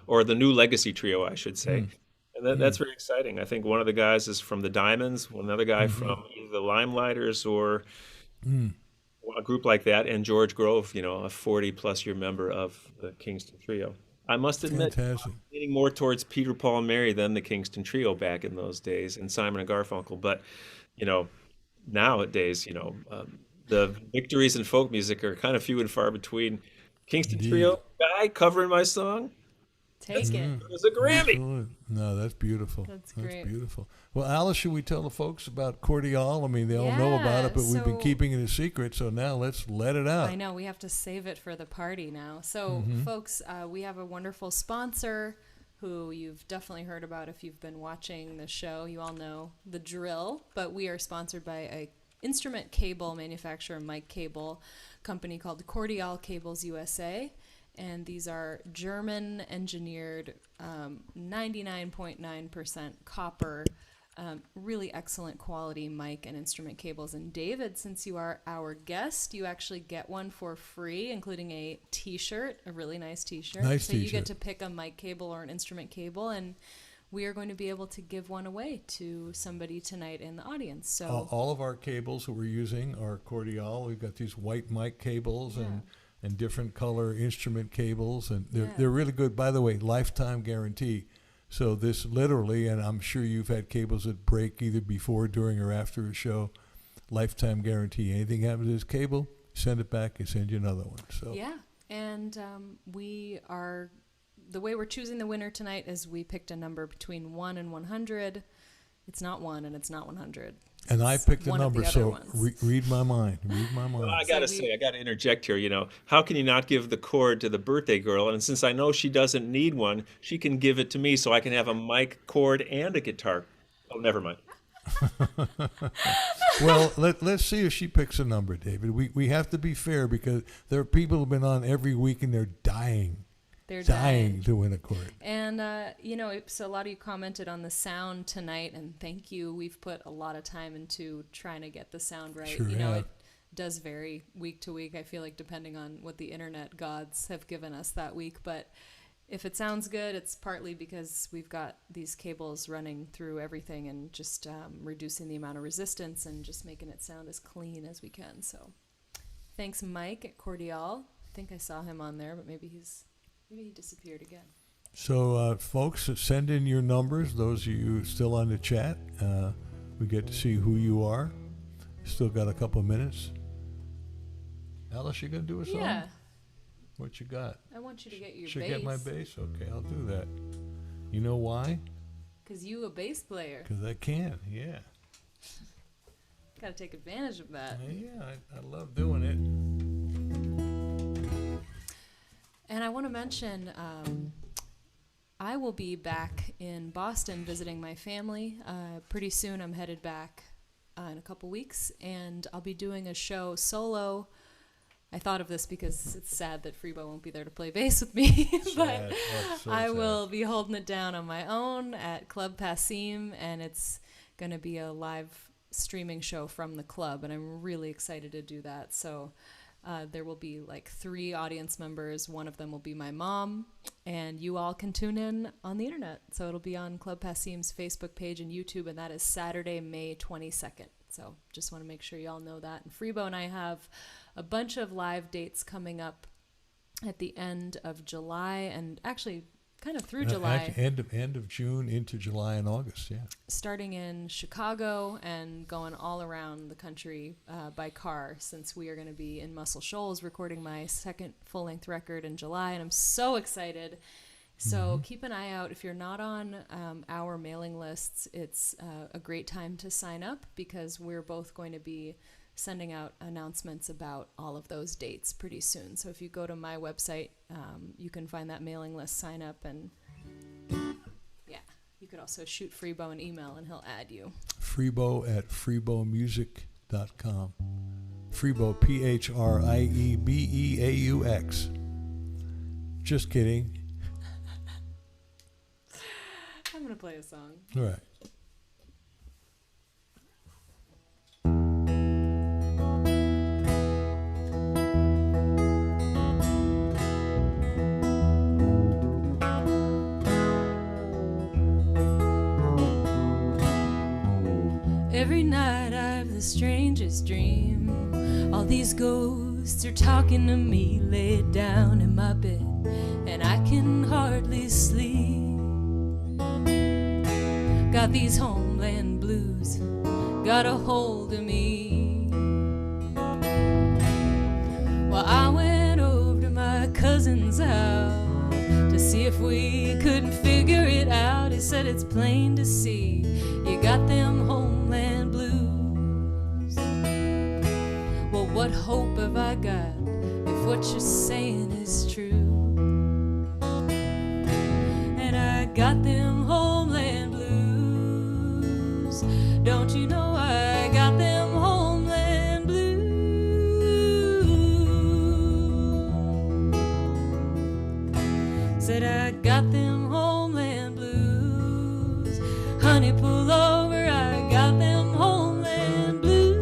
D: or the new Legacy Trio, I should say. And that's very exciting. I think one of the guys is from the Diamonds, another guy from either the Limelighters or a group like that, and George Grove, a 40-plus year member of the Kingston Trio. I must admit,
C: Fantastic.
D: I'm leaning more towards Peter, Paul, and Mary than the Kingston Trio back in those days, and Simon and Garfunkel. But, nowadays, the victories in folk music are kind of few and far between. Kingston Trio guy covering my song,
A: Take it.
D: it was a Grammy.
C: Absolutely. No, that's beautiful.
A: That's great.
C: Beautiful. Well, Alice, should we tell the folks about Cordial? I mean, they all know about it, but we've been
A: so-
C: keeping it a secret, so now let's let it out.
A: I know, we have to save it for the party now. So, folks, we have a wonderful sponsor who you've definitely heard about if you've been watching the show. You all know the drill, but we are sponsored by a instrument cable manufacturer, Mike Cable, company called Cordial Cables USA. And these are German engineered, 99.9% copper, really excellent quality mic and instrument cables. And David, since you are our guest, you actually get one for free, including a t-shirt, a really nice t-shirt.
C: Nice
A: so you
C: t-shirt.
A: get to pick a mic cable or an instrument cable, and we are going to be able to give one away to somebody tonight in the audience. So
C: All of our cables that we're using are Cordial. We've got these white mic cables and different color instrument cables, and they're really good. By the way, lifetime guarantee. So this literally, and I'm sure you've had cables that break either before, during, or after a show. Lifetime guarantee. Anything happens to this cable, send it back and send you another one. So
A: yeah, and the way we're choosing the winner tonight is we picked a number between 1 and 100. It's not 1 and it's not 100.
C: And I picked a
A: one of the
C: number,
A: other
C: so
A: ones.
C: read my mind. Read my mind.
D: Well, I gotta interject here. How can you not give the cord to the birthday girl? And since I know she doesn't need one, she can give it to me so I can have a mic, cord, and a guitar. Oh, never mind.
C: Well, let's see if she picks a number, David. We have to be fair, because there are people who've been on every week and they're dying.
A: They're
C: dying to win a chord.
A: And, so a lot of you commented on the sound tonight, and thank you. We've put a lot of time into trying to get the sound right.
C: Sure
A: It
C: have.
A: does vary week to week, I feel like, depending on what the internet gods have given us that week. But if it sounds good, it's partly because we've got these cables running through everything and just reducing the amount of resistance and just making it sound as clean as we can. So thanks, Mike at Cordial. I think I saw him on there, but maybe he disappeared again.
C: So, folks, send in your numbers. Those of you still on the chat, we get to see who you are. Still got a couple of minutes. Alice, you gonna do a song?
A: Yeah.
C: What you got?
A: I want you to get your
C: Should
A: bass.
C: get my bass? Okay, I'll do that. You know why?
A: Because you a bass player.
C: Because I can, yeah.
A: Got to take advantage of that.
C: Yeah, I love doing it.
A: And I want to mention, I will be back in Boston visiting my family. Pretty soon I'm headed back in a couple weeks, and I'll be doing a show solo. I thought of this because it's sad that Freebo won't be there to play bass with me, but
C: Sad. Oh, so
A: I
C: sad.
A: will be holding it down on my own at Club Passim, and it's going to be a live streaming show from the club, and I'm really excited to do that. So there will be like 3 audience members. One of them will be my mom, and you all can tune in on the internet. So it'll be on Club Passim's Facebook page and YouTube, and that is Saturday, May 22nd. So just want to make sure you all know that. And Freebo and I have a bunch of live dates coming up at the end of July, and actually kind of through July.
C: End of June into July and August, yeah.
A: Starting in Chicago and going all around the country by car, since we are going to be in Muscle Shoals recording my 2nd full-length record in July, and I'm so excited. So keep an eye out. If you're not on our mailing lists, it's a great time to sign up, because we're both going to be sending out announcements about all of those dates pretty soon. So if you go to my website, you can find that mailing list, sign up, and yeah, you could also shoot Freebo an email and he'll add you.
C: Freebo at freebomusic.com. Freebo, P-H-R-I-E-B-E-A-U-X. Just kidding.
A: I'm going to play a song.
C: All right.
A: Every night I have the strangest dream. All these ghosts are talking to me, laid down in my bed, and I can hardly sleep. Got these homeland blues, got a hold of me. Well, I went over to my cousin's house to see if we couldn't figure it out. He said it's plain to see you got them homeland blues. Well, what hope have I got if what you're saying is true? And I got them homeland blues. Don't you know I got them homeland blues? Said I got them homeland blues. Honey, pull over, I got them homeland blues.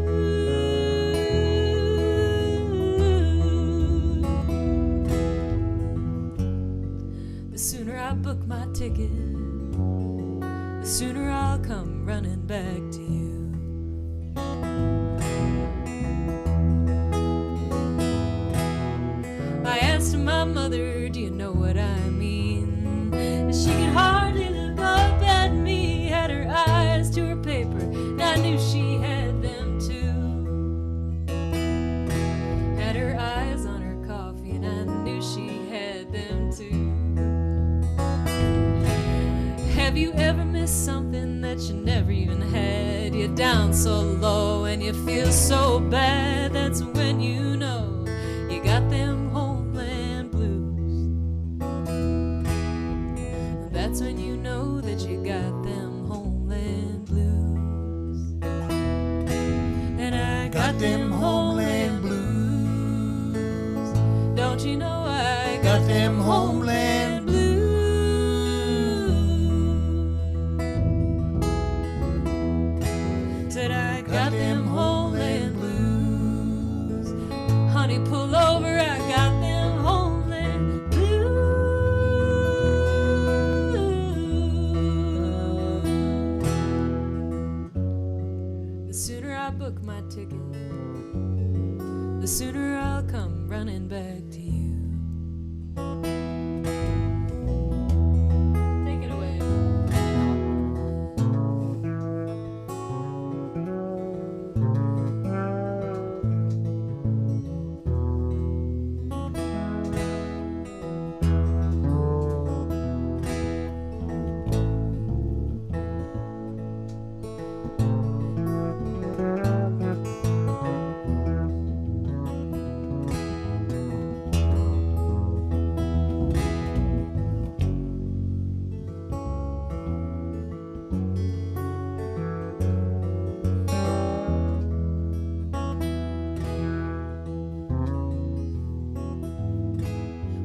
A: The sooner I book my ticket, the sooner I'll come running back to you. I asked my mother, do you know what I mean? She could hardly look up at me, had her eyes to her paper, and I knew she had them too. Had her eyes on her coffee, and I knew she had them too. Have you ever missed something that you never even had? You're down so low and you feel so bad. That's when you know you got them homeland blues. That's when you know that you got them homeland blues. And I got them homeland blues. Don't you know I got them homeland blues? Said I got them homeland blues. Honey, pull over, I got them homeland blues. The sooner I book my ticket, the sooner I'll come running back to you. Take it away.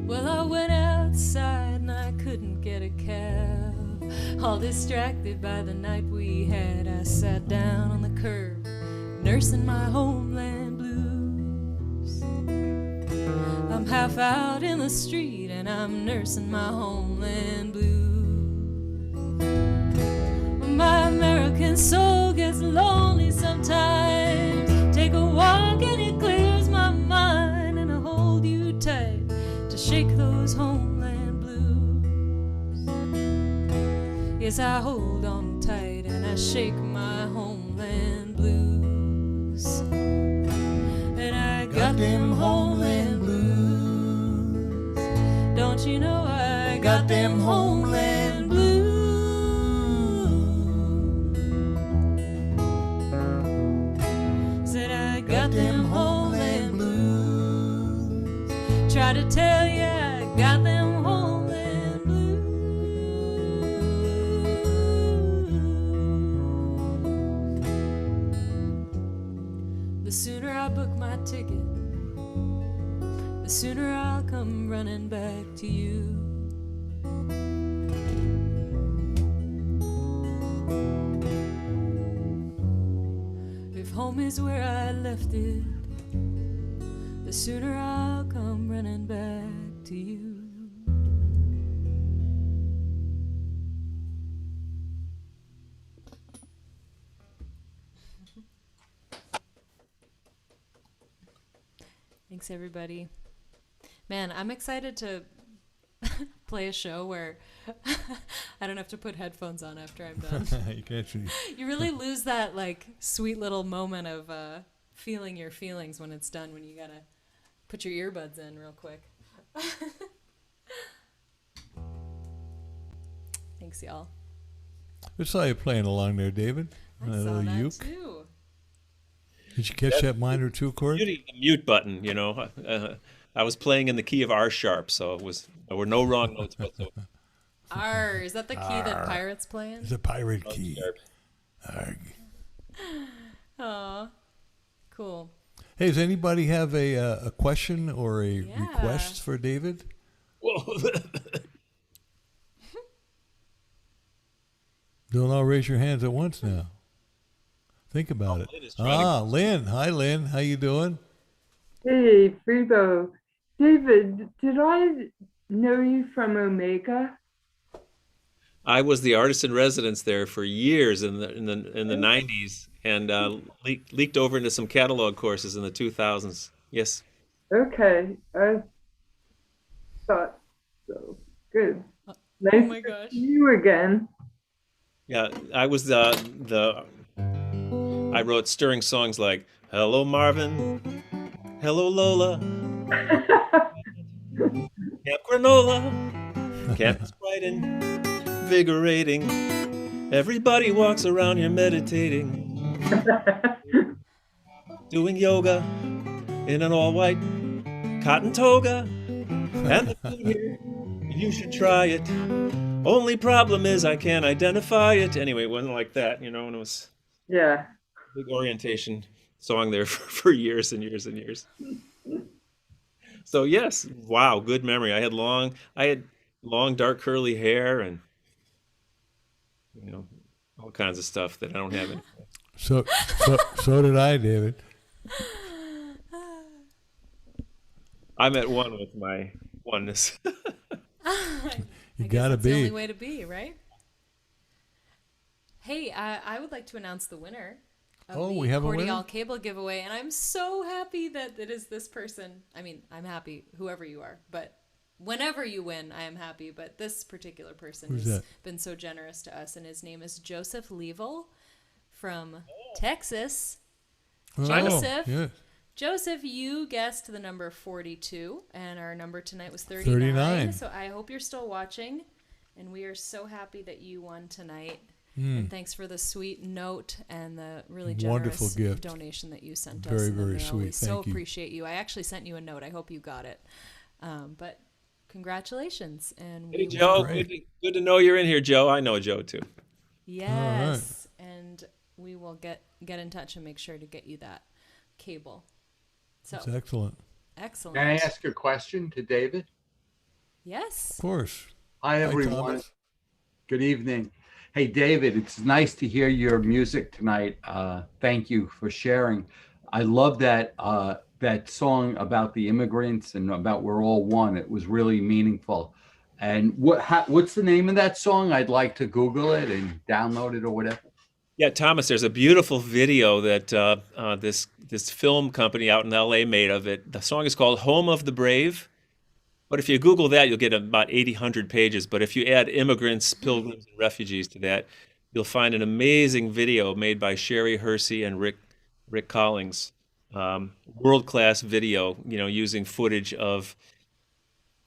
A: Well, I went outside and I couldn't get a cab. All distracted by the night we had, I sat down on the curb, nursing my homeland blues. I'm half out in the street and I'm nursing my homeland blues. My American soul gets lonely sometimes. Take a walk and it clears my mind, and I hold you tight to shake those homeland blues. Yes, I hold on tight and I shake my homeland blues. And I got them homeland blues. Don't you know I got them homeland blues? Said I got them homeland blues. Try to tell you I got them homeland blues. The sooner I book my ticket, the sooner I'll come running back to you. If home is where I left it, the sooner I'll come running back to you. Thanks, everybody. Man, I'm excited to play a show where I don't have to put headphones on after I'm done.
C: You can't see.
A: You really lose that like sweet little moment of feeling your feelings when it's done, when you gotta put your earbuds in real quick. Thanks, y'all.
C: I saw you playing along there, David.
A: I
C: On
A: saw
C: little
A: that
C: uke.
A: too.
C: Did you catch that minor two chord?
D: Beauty of the mute button, you know. I was playing in the key of R sharp, so there were no wrong notes whatsoever.
A: R, is that the key that pirates play in?
C: It's a pirate key.
D: Sharp.
C: Arg.
A: Aw, cool.
C: Hey, does anybody have a question or a
A: Yeah.
C: request for David?
D: Whoa.
C: Don't all raise your hands at once now. Think about it.
D: Lynn is trying to-
C: Lynn. Hi, Lynn. How you doing?
H: Hey, Freebo. David, did I know you from Omega?
D: I was the artist in residence there for years in the 90s, and leaked over into some catalog courses in the 2000s. Yes.
H: Okay, I thought so. Good.
A: Oh
H: Nice
A: my
H: to
A: gosh.
H: see you again.
D: Yeah, I was I wrote stirring songs like "Hello Marvin," "Hello Lola," "Camp Granola," "Campus bright and invigorating." Everybody walks around here meditating, doing yoga in an all-white cotton toga, and the food here, you should try it. Only problem is I can't identify it. Anyway, it wasn't like that, you know, and it was
H: Yeah.
D: a big orientation song there for years and years and years. So yes, wow, good memory. I had long dark curly hair and, you know, all kinds of stuff that I don't have anymore.
C: So did I, David.
D: I'm at one with my oneness.
C: You
A: I guess
C: gotta
A: that's the only
C: be.
A: way to be, right? Hey, I would like to announce the winner of
C: Oh,
A: the
C: we have a
A: Cordial
C: winner?
A: Cable giveaway, and I'm so happy that it is this person. I mean, I'm happy whoever you are, but whenever you win, I am happy. But this particular person
C: Who's
A: has
C: that?
A: been so generous to us, and his name is Joseph Level from Texas. Joseph.
C: Oh, yeah.
A: Joseph, you guessed the number 42, and our number tonight was
C: 39.
A: So I hope you're still watching, and we are so happy that you won tonight.
C: Hmm.
A: And thanks for the sweet note and the really
C: Wonderful
A: generous
C: gift.
A: donation that you sent us.
C: Very,
A: in the
C: very
A: mail.
C: sweet.
A: We so
C: Thank you.
A: appreciate you. I actually sent you a note. I hope you got it. But congratulations. And
D: Hey
A: we
D: Joe,
A: will-
C: Great.
D: good to know you're in here, Joe. I know Joe too.
A: Yes. And we will get in touch and make sure to get you that cable. So
C: That's excellent.
A: excellent.
F: Can I ask a question to David?
A: Yes.
C: Of course.
F: Hi,
C: Hi,
F: everyone.
C: Thomas.
F: Good evening. Hey, David, it's nice to hear your music tonight. Thank you for sharing. I love that song about the immigrants and about we're all one. It was really meaningful. And what's the name of that song? I'd like to Google it and download it or whatever.
D: Yeah, Thomas, there's a beautiful video that this film company out in LA made of it. The song is called Home of the Brave. But if you Google that, you'll get about 800 pages. But if you add immigrants, pilgrims, and refugees to that, you'll find an amazing video made by Sherry Hersey and Rick Collings. World-class video, using footage of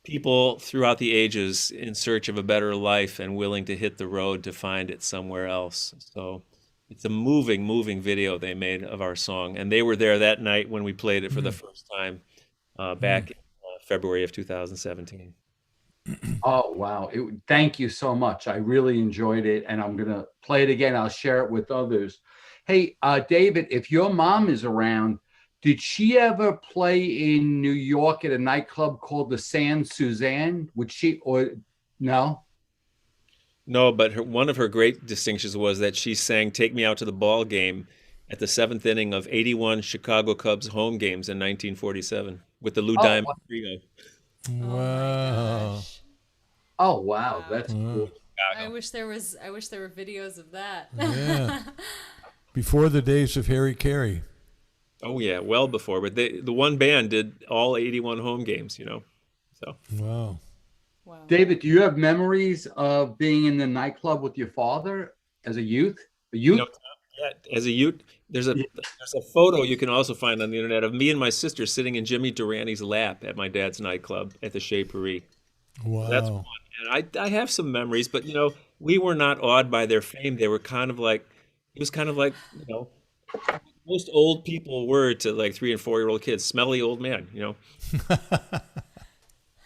D: people throughout the ages in search of a better life and willing to hit the road to find it somewhere else. So it's a moving video they made of our song. And they were there that night when we played it for the first time back in February of 2017.
F: Oh, wow. Thank you so much. I really enjoyed it, and I'm going to play it again. I'll share it with others. Hey, David, if your mom is around, did she ever play in New York at a nightclub called the San Suzanne? Would she, or no?
D: No, but one of her great distinctions was that she sang Take Me Out to the Ball Game at the 7th inning of 81 Chicago Cubs home games in 1947 with the Lou Diamond Trio.
C: Wow.
F: Oh, wow. That's cool.
A: I wish there were videos of that.
C: Yeah. Before the days of Harry Carey.
D: Oh yeah, well before. But the one band did all 81 home games, So.
C: Wow.
F: David, do you have memories of being in the nightclub with your father as a youth?
D: Yeah, as a youth, there's a photo you can also find on the internet of me and my sister sitting in Jimmy Durani's lap at my dad's nightclub at the Chez Paris.
C: Wow.
D: So that's one. And I have some memories, but we were not awed by their fame. They were kind of like, it was kind of like, most old people were to like 3 and 4-year-old kids, smelly old man,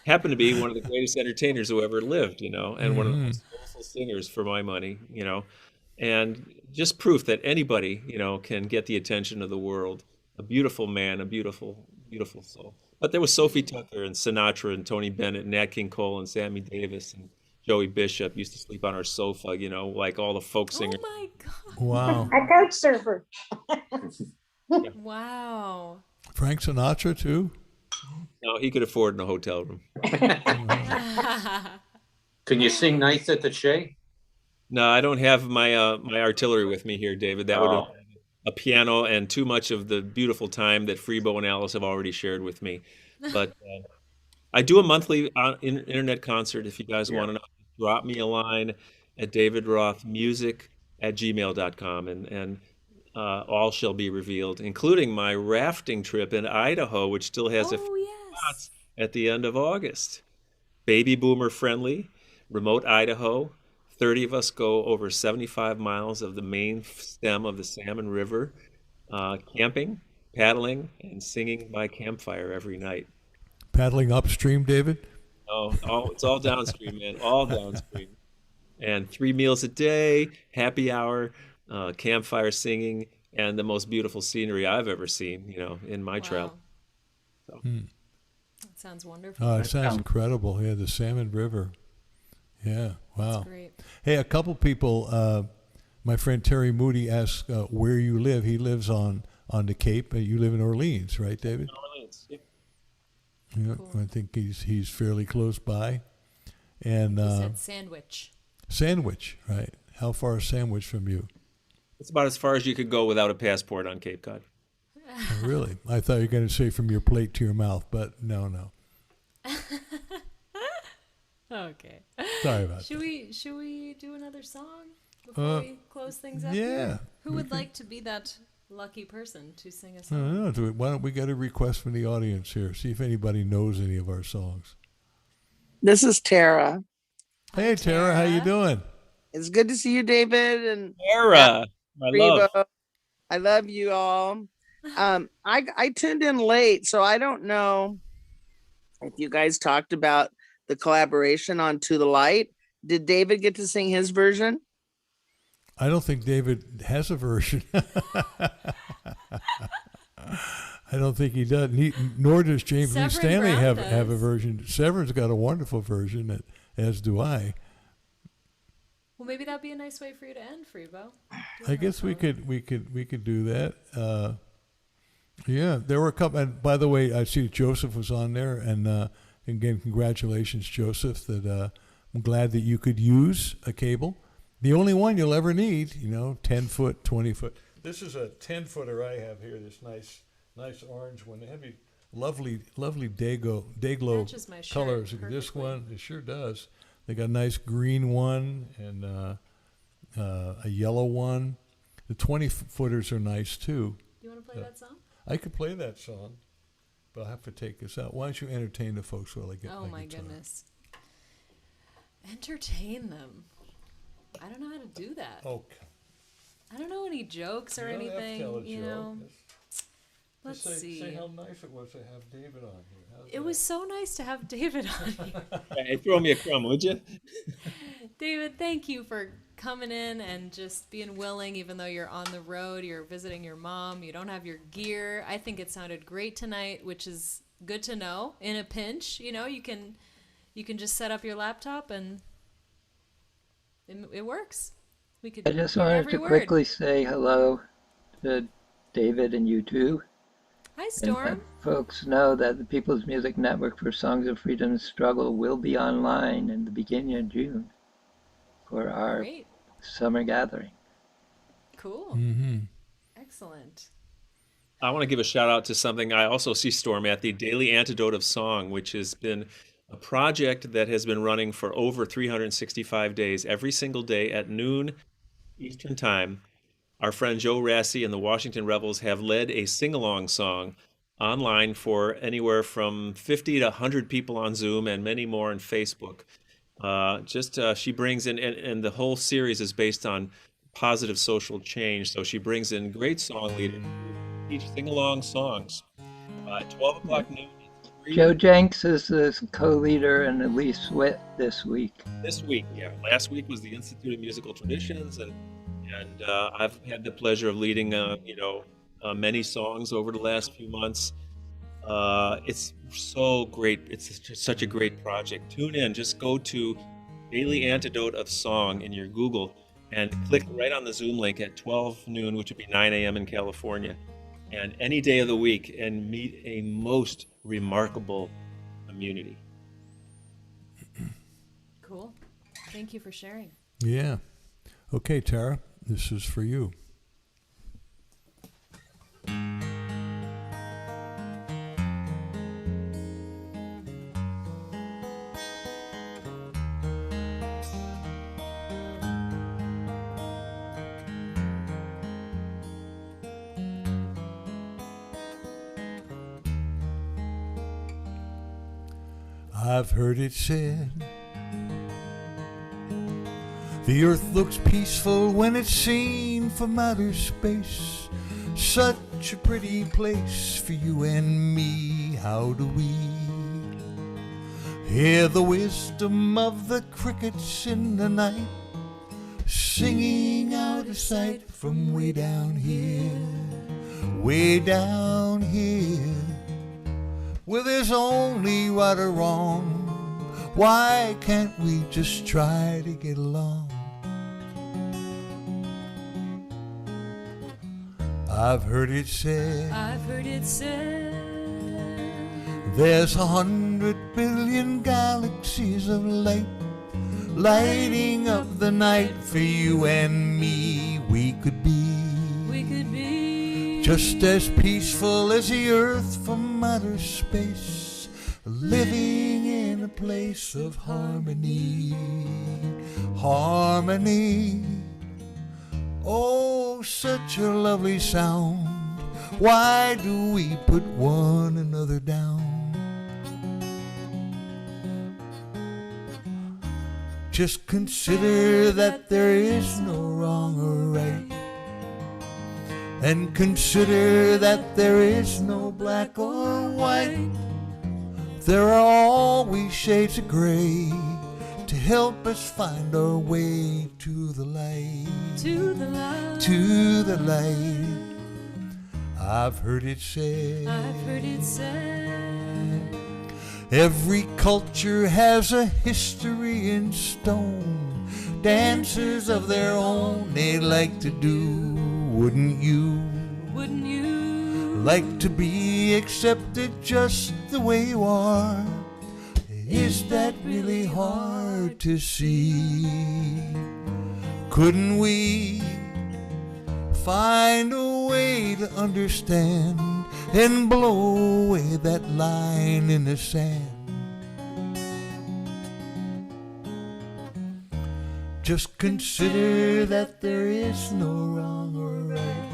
D: Happened to be one of the greatest entertainers who ever lived, and one of the most skillful singers for my money, and just proof that anybody, can get the attention of the world. A beautiful man, a beautiful, beautiful soul. But there was Sophie Tucker and Sinatra and Tony Bennett and Nat King Cole and Sammy Davis and Joey Bishop used to sleep on our sofa, like all the folk singers.
A: Oh my God.
C: Wow.
E: A couch surfer.
A: Wow.
C: Frank Sinatra too?
D: No, he could afford a hotel room.
G: Can you sing nice at the Shea?
D: No, I don't have my my artillery with me here, David. That would have a piano and too much of the beautiful time that Freebo and Alice have already shared with me. But I do a monthly internet concert. If you guys want to know, drop me a line at davidrothmusic@gmail.com, and all shall be revealed, including my rafting trip in Idaho, which still has a few spots at the end of August. Baby boomer friendly, remote Idaho. 30 of us go over 75 miles of the main stem of the Salmon River, camping, paddling, and singing by campfire every night.
C: Paddling upstream, David?
D: Oh, it's all downstream, man, all downstream. And 3 meals a day, happy hour, campfire singing, and the most beautiful scenery I've ever seen, in my travel. So.
A: That sounds wonderful.
C: Oh, it sounds incredible. Yeah, the Salmon River. Yeah, wow.
A: That's great.
C: Hey, a couple people, my friend Terry Moody asked where you live. He lives on the Cape. You live in Orleans, right, David?
D: Orleans, yeah.
C: Yeah, cool. I think he's fairly close by. And
A: he said Sandwich.
C: Sandwich, right. How far is Sandwich from you?
D: It's about as far as you could go without a passport on Cape Cod.
C: Oh, really? I thought you were going to say from your plate to your mouth, but no.
A: Okay.
C: Sorry about
A: Should we do another song before we close things up?
C: Yeah.
A: Here? Who would like to be that lucky person to sing a song?
C: No. Why don't we get a request from the audience here? See if anybody knows any of our songs.
I: This is Tara.
C: Hey, Tara, how you doing?
I: It's good to see you, David. And
D: Tara, my love.
I: I love you all. I tuned in late, so I don't know if you guys talked about the collaboration on To the Light. Did David get to sing his version?
C: I don't think David has a version. I don't think he does. Nor does James Lee Stanley have a version. Severn's got a wonderful version, as do I.
A: Well, maybe that'd be a nice way for you to end, Freebo.
C: I guess we could do that. Yeah, there were a couple. And by the way, I see Joseph was on there, and again, congratulations, Joseph. That I'm glad that you could use a cable. The only one you'll ever need, 10 foot, 20 foot. This is a 10-footer I have here. This nice orange one. They have lovely day-glow
A: Matches my shirt
C: colors.
A: perfectly.
C: This one, it sure does. They got a nice green one and a yellow one. The 20-footers are nice too.
A: Do you want to play that song?
C: I could play that song, but I'll have to take this out. Why don't you entertain the folks while I get
A: Oh
C: my
A: my
C: guitar?
A: goodness. Entertain them. I don't know how to do that.
C: Okay.
A: I don't know any jokes or
C: You don't have to
A: anything,
C: tell a
A: you
C: joke.
A: know.
C: Just
A: Let's see.
C: Say how nice it was to have David on here. How's
A: It
C: that?
A: was so nice to have David on here.
D: Hey, throw me a crumb, would you?
A: David, thank you for coming in and just being willing, even though you're on the road, you're visiting your mom, you don't have your gear. I think it sounded great tonight, which is good to know. In a pinch, you can just set up your laptop and it works. We could
J: I just
A: hear
J: wanted
A: every
J: to
A: word.
J: quickly say hello to David and you too.
A: Hi,
J: And
A: Storm.
J: let folks know that the People's Music Network for Songs of Freedom Struggle will be online in the beginning of June for our
A: Great.
J: summer gathering.
A: Cool.
C: Mm-hmm.
A: Excellent.
D: I want to give a shout out to something I also see, Storm, at the Daily Antidote of Song, which has been a project that has been running for over 365 days, every single day at noon Eastern Time. Our friend Joe Rassi and the Washington Rebels have led a sing-along song online for anywhere from 50 to 100 people on Zoom and many more on Facebook. She brings in, and the whole series is based on positive social change. So she brings in great song leaders who teach sing-along songs. At 12 o'clock noon.
J: Joe Jenks is the co-leader and Elise Switt this week.
D: This week, yeah. Last week was the Institute of Musical Traditions, and I've had the pleasure of leading, many songs over the last few months. It's so great. It's just such a great project. Tune in. Just go to Daily Antidote of Song in your Google and click right on the Zoom link at 12 noon, which would be 9 a.m. in California, and any day of the week, and meet a most remarkable community.
A: Cool. Thank you for sharing.
C: Yeah. Okay, Tara, this is for you. I've heard it said the earth looks peaceful when it's seen from outer space. Such a pretty place for you and me. How do we hear the wisdom of the crickets in the night, singing out of sight from way down here, way down here, where there's only right or wrong? Why can't we just try to get along? I've heard it said there's 100 billion galaxies of light lighting up the night for you and me. We could be just as peaceful as the earth from outer space, living in a place of harmony, harmony. Oh, such a lovely sound. Why do we put one another down? Just consider that there is no wrong or right, and consider that there is no black or white. There are always shades of gray to help us find our way to the light,
A: To the light.
C: to the light. I've heard it said every culture has a history in stone,
B: dances of their own they like to do. Wouldn't you?
A: Wouldn't you?
B: Like to be accepted just the way you are? Is that really hard to see? Couldn't we find a way to understand and blow away that line in the sand? Just consider that there is no wrong or right,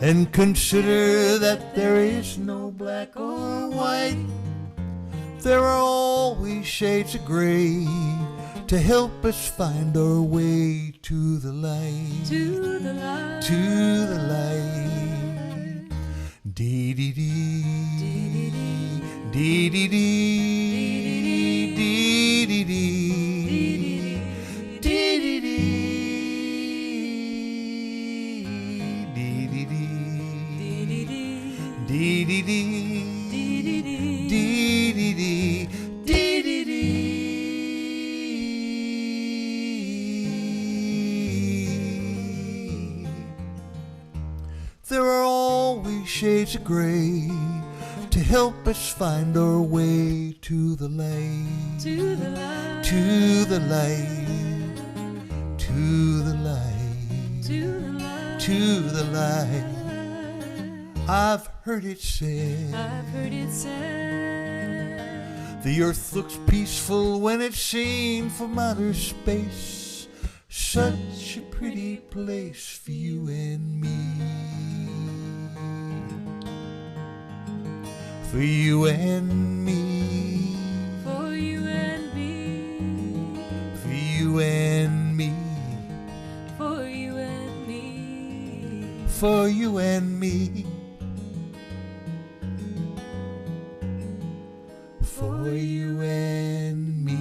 B: and consider that there is no black or white. There are always shades of gray to help us find our way to the light.
A: To the light.
B: To the light. Dee dee dee. Dee dee dee. Dee dee dee. Dee dee dee, dee dee dee, dee dee dee, dee dee dee. There are always shades of gray to help us find our way to the light.
A: To the light.
B: To the light. To the light.
A: To the light.
B: To the light. I've heard it said, the earth looks peaceful when it's seen from outer space. Such a pretty place for you and me. For you and me.
A: For you and me.
B: For you and me.
A: For you and me.
B: For you and me. For you and me.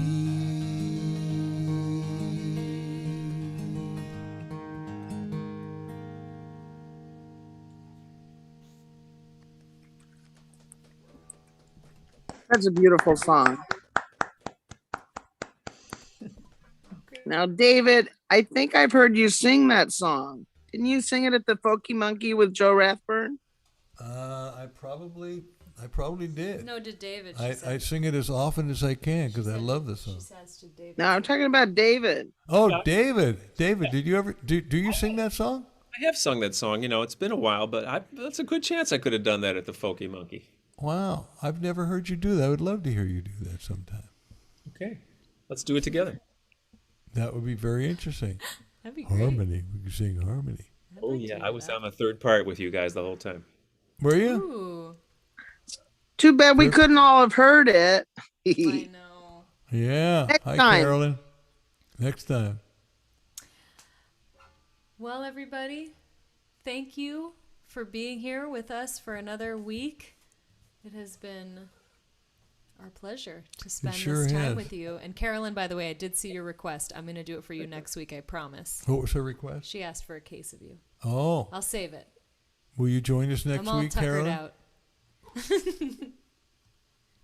I: That's a beautiful song. Now, David, I think I've heard you sing that song. Didn't you sing it at the Folky Monkey with Joe Rathburn?
C: I probably did.
A: No, to David.
C: I sing it as often as I can because I love the song.
A: She says to David.
I: No, I'm talking about David.
C: Oh,
D: Yeah.
C: David, did you ever do you sing that song?
D: I have sung that song. You know, it's been a while, but that's a good chance I could have done that at the Folky Monkey.
C: Wow, I've never heard you do that. I would love to hear you do that sometime.
D: Okay, let's do it together.
C: That would be very interesting.
A: That'd be great.
C: Harmony. We could sing harmony.
D: Oh yeah, I was on the third part with you guys the whole time.
C: Were you?
A: Ooh,
I: Too bad we couldn't all have heard it.
A: I know.
C: Yeah.
I: Next
C: Hi,
I: time.
C: Carolyn. Next time.
A: Well, everybody, thank you for being here with us for another week. It has been our pleasure to spend
C: sure
A: this time
C: has.
A: with you. And Carolyn, by the way, I did see your request. I'm going to do it for you next week, I promise.
C: What was her request?
A: She asked for a case of you.
C: Oh,
A: I'll save it.
C: will you join us next
A: I'm all
C: week,
A: tuckered
C: Carolyn?
A: out.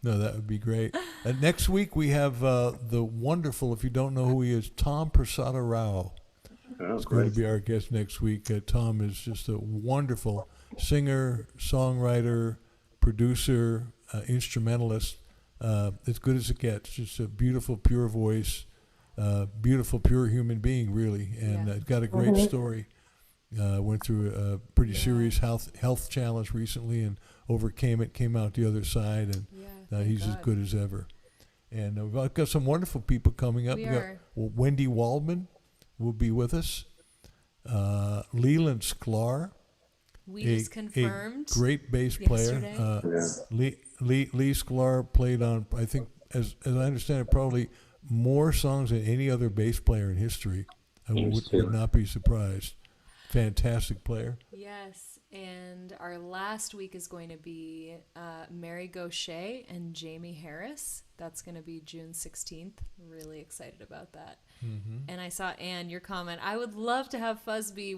C: No, that would be great. Next week we have the wonderful, if you don't know who he is, Tom Prasada Rao.
G: Oh,
C: Is going to be our guest next week. Tom is just a wonderful singer, songwriter, producer, instrumentalist, as good as it gets. Just a beautiful, pure voice, beautiful, pure human being, really, and
A: Yeah.
C: got a great story. Went through a pretty serious health challenge recently and overcame it. Came out the other side, and
A: thank
C: he's as
A: God.
C: good as ever. And we've got some wonderful people coming up.
A: We
C: We've got
A: are.
C: Wendy Waldman will be with us. Leland Sklar,
A: We just confirmed.
C: a great bass player.
A: yesterday.
C: Lee Sklar played on, I think, as I understand it, probably more songs than any other bass player in history. I would not be surprised. Fantastic player.
A: Yes, and our last week is going to be Mary Gaucher and Jamie Harris. That's going to be June 16th. Really excited about that.
C: Mm-hmm.
A: And I saw, Anne, your comment. I would love to have Fuzzbee.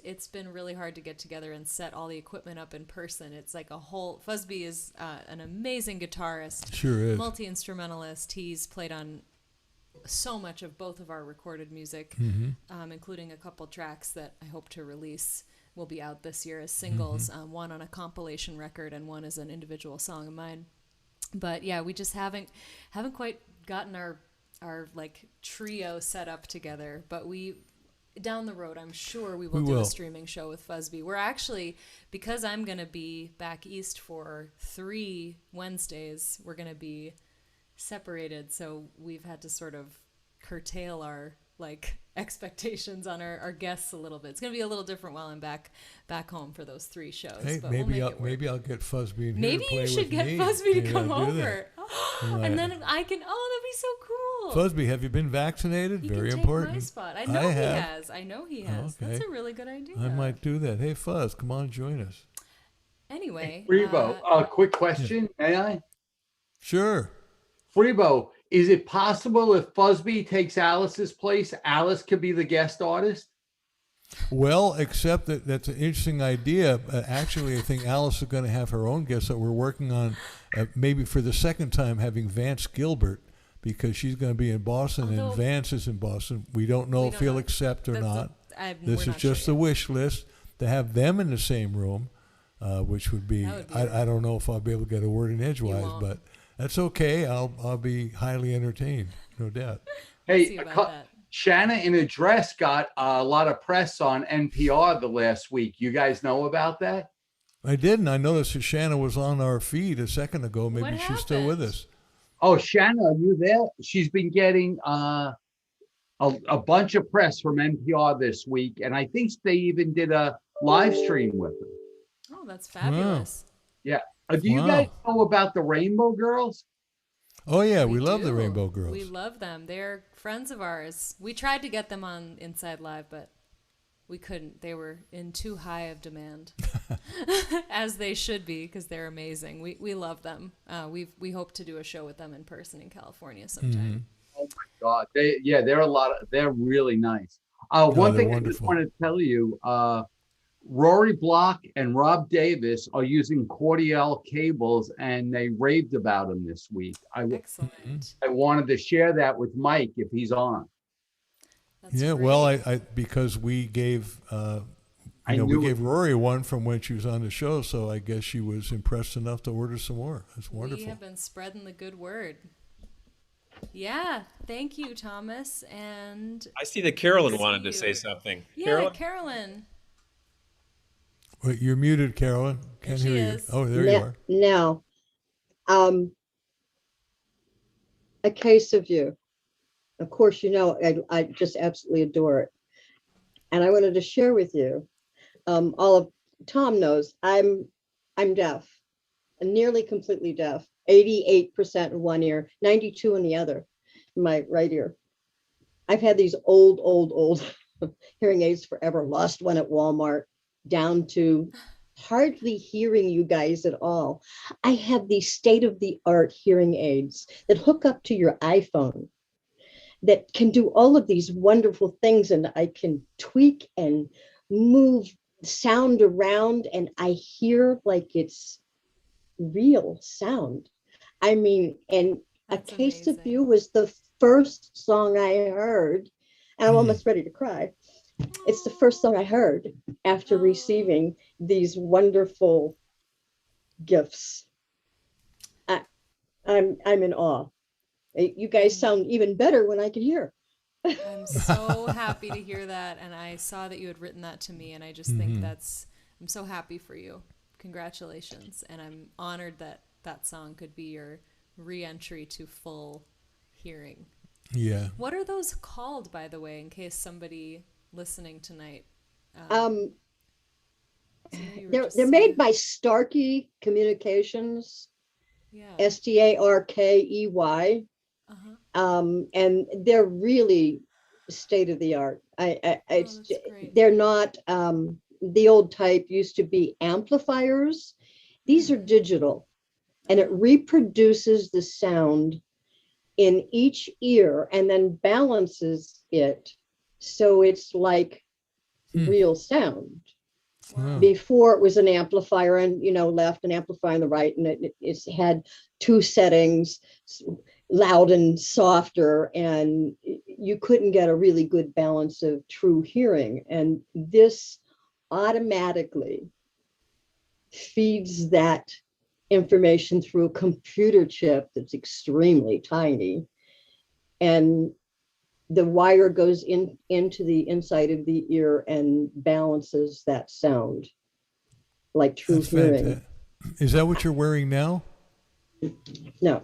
A: It's been really hard to get together and set all the equipment up in person. It's like a whole, Fuzzbee is an amazing guitarist.
C: Sure is.
A: Multi-instrumentalist. He's played on so much of both of our recorded music, including a couple tracks that I hope to release will be out this year as singles, one on a compilation record and one as an individual song of mine. But yeah, we just haven't quite gotten our like trio set up together, but we down the road, I'm sure we will do a streaming show with Fuzzbee. We're actually, because I'm going to be back east for 3 Wednesdays, we're going to be separated. So we've had to sort of curtail our like expectations on our guests a little bit. It's going to be a little different while I'm back home for those 3 shows.
C: Hey,
A: but
C: maybe I'll get Fuzzbee in here.
A: Maybe
C: to play
A: you should
C: with
A: get
C: me.
A: Fuzzbee to
C: Yeah,
A: come
C: do
A: over.
C: that.
A: And then I can, that'd be so cool.
C: Fuzzbee, have you been vaccinated?
A: He
C: Very
A: can take
C: important.
A: my spot. I know he has. I know he has.
C: Okay.
A: That's a really good idea.
C: I might do that. Hey, Fuzz, come on, join us.
A: Anyway.
F: Freebo, quick question, may I?
C: Sure.
F: Freebo, is it possible if Fuzzbee takes Alice's place, Alice could be the guest artist?
C: Well, except that that's an interesting idea. Actually, I think Alice is going to have her own guest that we're working on, maybe for the second time, having Vance Gilbert, because she's going to be in Boston and Vance is in Boston. We don't know if he'll accept or not. This is just a wish list to have them in the same room, which would be, I don't know if I'll be able to get a word in edgewise, but that's okay. I'll be highly entertained, no doubt.
F: Hey, Shanna in a dress got a lot of press on NPR the last week. You guys know about that?
C: I didn't. I noticed that Shanna was on our feed a second ago. Maybe she's still with us.
F: Oh, Shanna, are you there? She's been getting a bunch of press from NPR this week, and I think they even did a live stream with her.
A: Oh, that's fabulous.
F: Yeah. Do you guys know about the Rainbow Girls?
C: Oh, yeah. We love the Rainbow Girls.
A: We love them. They're friends of ours. We tried to get them on Inside Live, but we couldn't. They were in too high of demand, as they should be, because they're amazing. We love them. We hope to do a show with them in person in California sometime.
F: Oh my God! They're really nice. One thing wonderful. I just want to tell you, Rory Block and Rob Davis are using Cordial cables, and they raved about them this week.
A: Excellent.
F: I wanted to share that with Mike if he's on.
A: That's great.
C: Well, I because we gave we gave Rory one from when she was on the show, so I guess she was impressed enough to order some more. That's wonderful.
A: We have been spreading the good word. Yeah, thank you, Thomas. And
D: I see that Carolyn wanted to say something.
A: Yeah, Carolyn.
C: Wait, you're muted, Carolyn. Can't hear you. Oh, there you are.
K: Now, A Case of You. Of course, you know, I just absolutely adore it. And I wanted to share with you, Tom knows, I'm deaf, nearly completely deaf, 88% in one ear, 92 in the other, my right ear. I've had these old hearing aids forever, lost one at Walmart, down to hardly hearing you guys at all. I have these state-of-the-art hearing aids that hook up to your iPhone that can do all of these wonderful things, and I can tweak and move sound around, and I hear like it's real sound. I mean, and That's A Case amazing. Of You was the first song I heard, and I'm almost ready to cry. It's the first song I heard after receiving these wonderful gifts. I'm in awe. You guys sound even better when I can hear.
A: I'm so happy to hear that. And I saw that you had written that to me. And I just think I'm so happy for you. Congratulations. And I'm honored that that song could be your re-entry to full hearing.
C: Yeah.
A: What are those called, by the way, in case somebody listening tonight?
K: They're made by Starkey Communications.
A: Yeah.
K: STARKEY. And they're really state of the art. They're not the old type used to be amplifiers. These are digital, and it reproduces the sound in each ear and then balances it so it's like real sound. Wow. Before it was an amplifier and left, an amplifier on the right, and it had two settings. loud and softer, and you couldn't get a really good balance of true hearing. And this automatically feeds that information through a computer chip that's extremely tiny, and the wire goes into the inside of the ear and balances that sound like true
C: That's
K: hearing.
C: fantastic. Is that what you're wearing now?
K: No.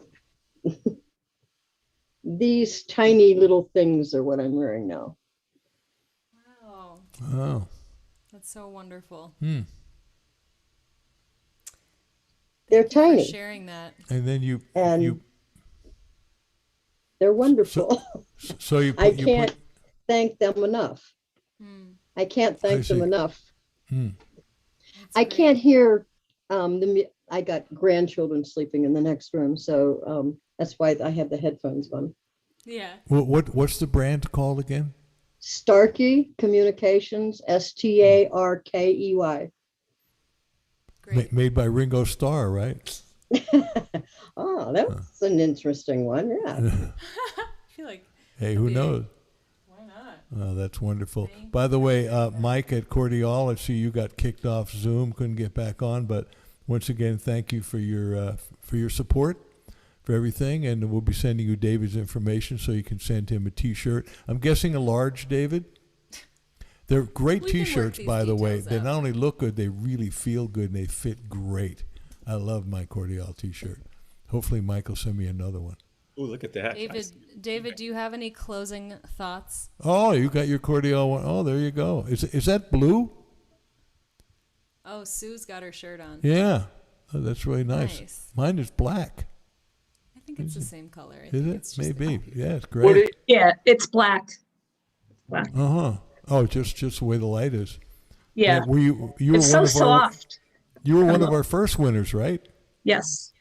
K: These tiny little things are what I'm wearing now.
A: Wow.
C: Oh.
A: That's so wonderful.
C: Hmm.
K: They're
A: Thank you
K: tiny.
A: for sharing that.
C: And then you
K: they're wonderful.
C: so you put,
K: I can't thank them enough.
A: Hmm.
K: I can't thank them
C: see.
K: enough.
C: Hmm.
K: I can't hear I got grandchildren sleeping in the next room, so that's why I have the headphones on.
A: Yeah.
C: What's the brand called again?
K: Starkey Communications, STARKEY.
C: Made by Ringo Starr, right?
K: Oh, that's an interesting one. Yeah.
A: I feel like.
C: Hey, who knows?
A: Why not?
C: Oh, that's wonderful. By the way, Mike at Cordial, I see you got kicked off Zoom, couldn't get back on, but once again, thank you for your support, for everything, and we'll be sending you David's information so you can send him a T-shirt. I'm guessing a large, David? They're great T-shirts, by the way. They not only look good, they really feel good, and they fit great. I love my Cordial T-shirt. Hopefully Mike will send me another one.
D: Ooh, look at that.
A: David, do you have any closing thoughts?
C: Oh, you got your Cordial one. Oh, there you go. Is that blue?
A: Oh, Sue's got her shirt on.
C: Yeah. Oh, that's really nice. Mine is black.
A: I think it's the same color.
C: Is it? Maybe. Yeah, it's great.
L: Yeah, it's black. Black.
C: Uh-huh. Oh, just the way the light is.
L: Yeah.
C: Were you
L: It's
C: were
L: so
C: one of
L: soft.
C: You were one of our first winners, right?
L: Yes.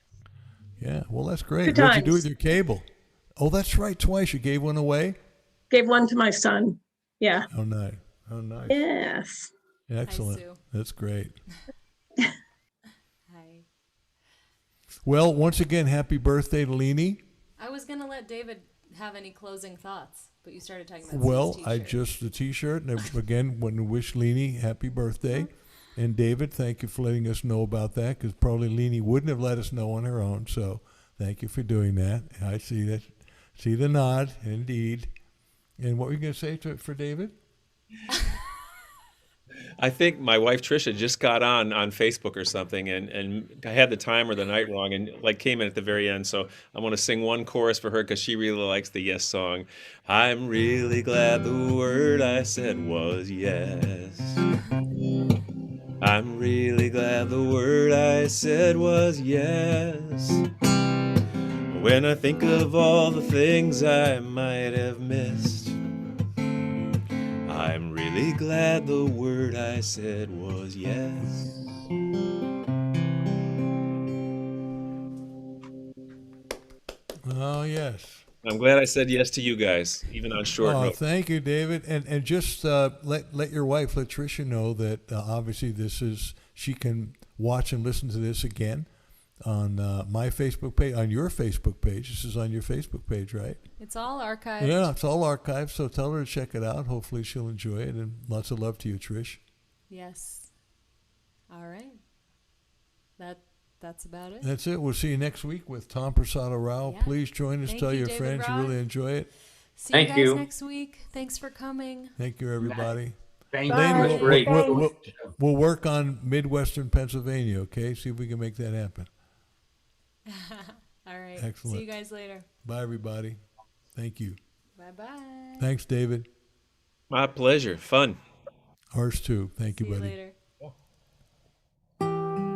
C: Yeah. Well, that's great.
L: 2
C: What'd you do
L: times.
C: with your cable? Oh, that's right. Twice. You gave one away?
L: Gave one to my son. Yeah.
C: Oh, nice. Oh, nice.
L: Yes.
C: Excellent.
A: Hi, Sue.
C: That's great.
A: Hi.
C: Well, once again, happy birthday to Leanie.
A: I was going to let David have any closing thoughts, but you started talking about
C: Well,
A: Sue's
C: I
A: t-shirt.
C: just the T-shirt, and again, want to wish Leanie happy birthday. And David, thank you for letting us know about that, because probably Leanie wouldn't have let us know on her own. So thank you for doing that. I see that, see the nod, indeed. And what were you going to say for David?
D: I think my wife Trisha just got on Facebook or something, and I had the time or the night wrong, and like came in at the very end. So I want to sing one chorus for her because she really likes the Yes song. I'm really glad the word I said was yes. I'm really glad the word I said was yes. When I think of all the things I might have missed, I'm really glad the word I said was yes.
C: Oh, yes.
D: I'm glad I said yes to you guys, even on short
C: Oh,
D: notice.
C: thank you, David. And just let your wife, let Tricia know that obviously she can watch and listen to this again on my Facebook page, on your Facebook page. This is on your Facebook page, right?
A: It's all archived.
C: Yeah, it's all archived, so tell her to check it out. Hopefully she'll enjoy it, and lots of love to you, Trish.
A: Yes. All right. That's about it.
C: That's it. We'll see you next week with Tom Prasada Rao.
A: Yeah.
C: Please join us.
A: Thank
C: Tell
A: you,
C: your
A: David
C: friends you
A: Roth.
C: really enjoy it.
A: See
G: Thank
A: you guys
G: you.
A: next week. Thanks for coming.
C: Thank you, everybody.
F: Thank
K: Bye.
F: you.
G: That's great.
C: We'll work on Midwestern Pennsylvania, okay? See if we can make that happen.
A: All right.
C: Excellent.
A: See you guys later.
C: Bye, everybody. Thank you.
A: Bye-bye.
C: Thanks, David.
D: My pleasure. Fun.
C: Ours too. Thank you,
A: See you
C: buddy.
A: later.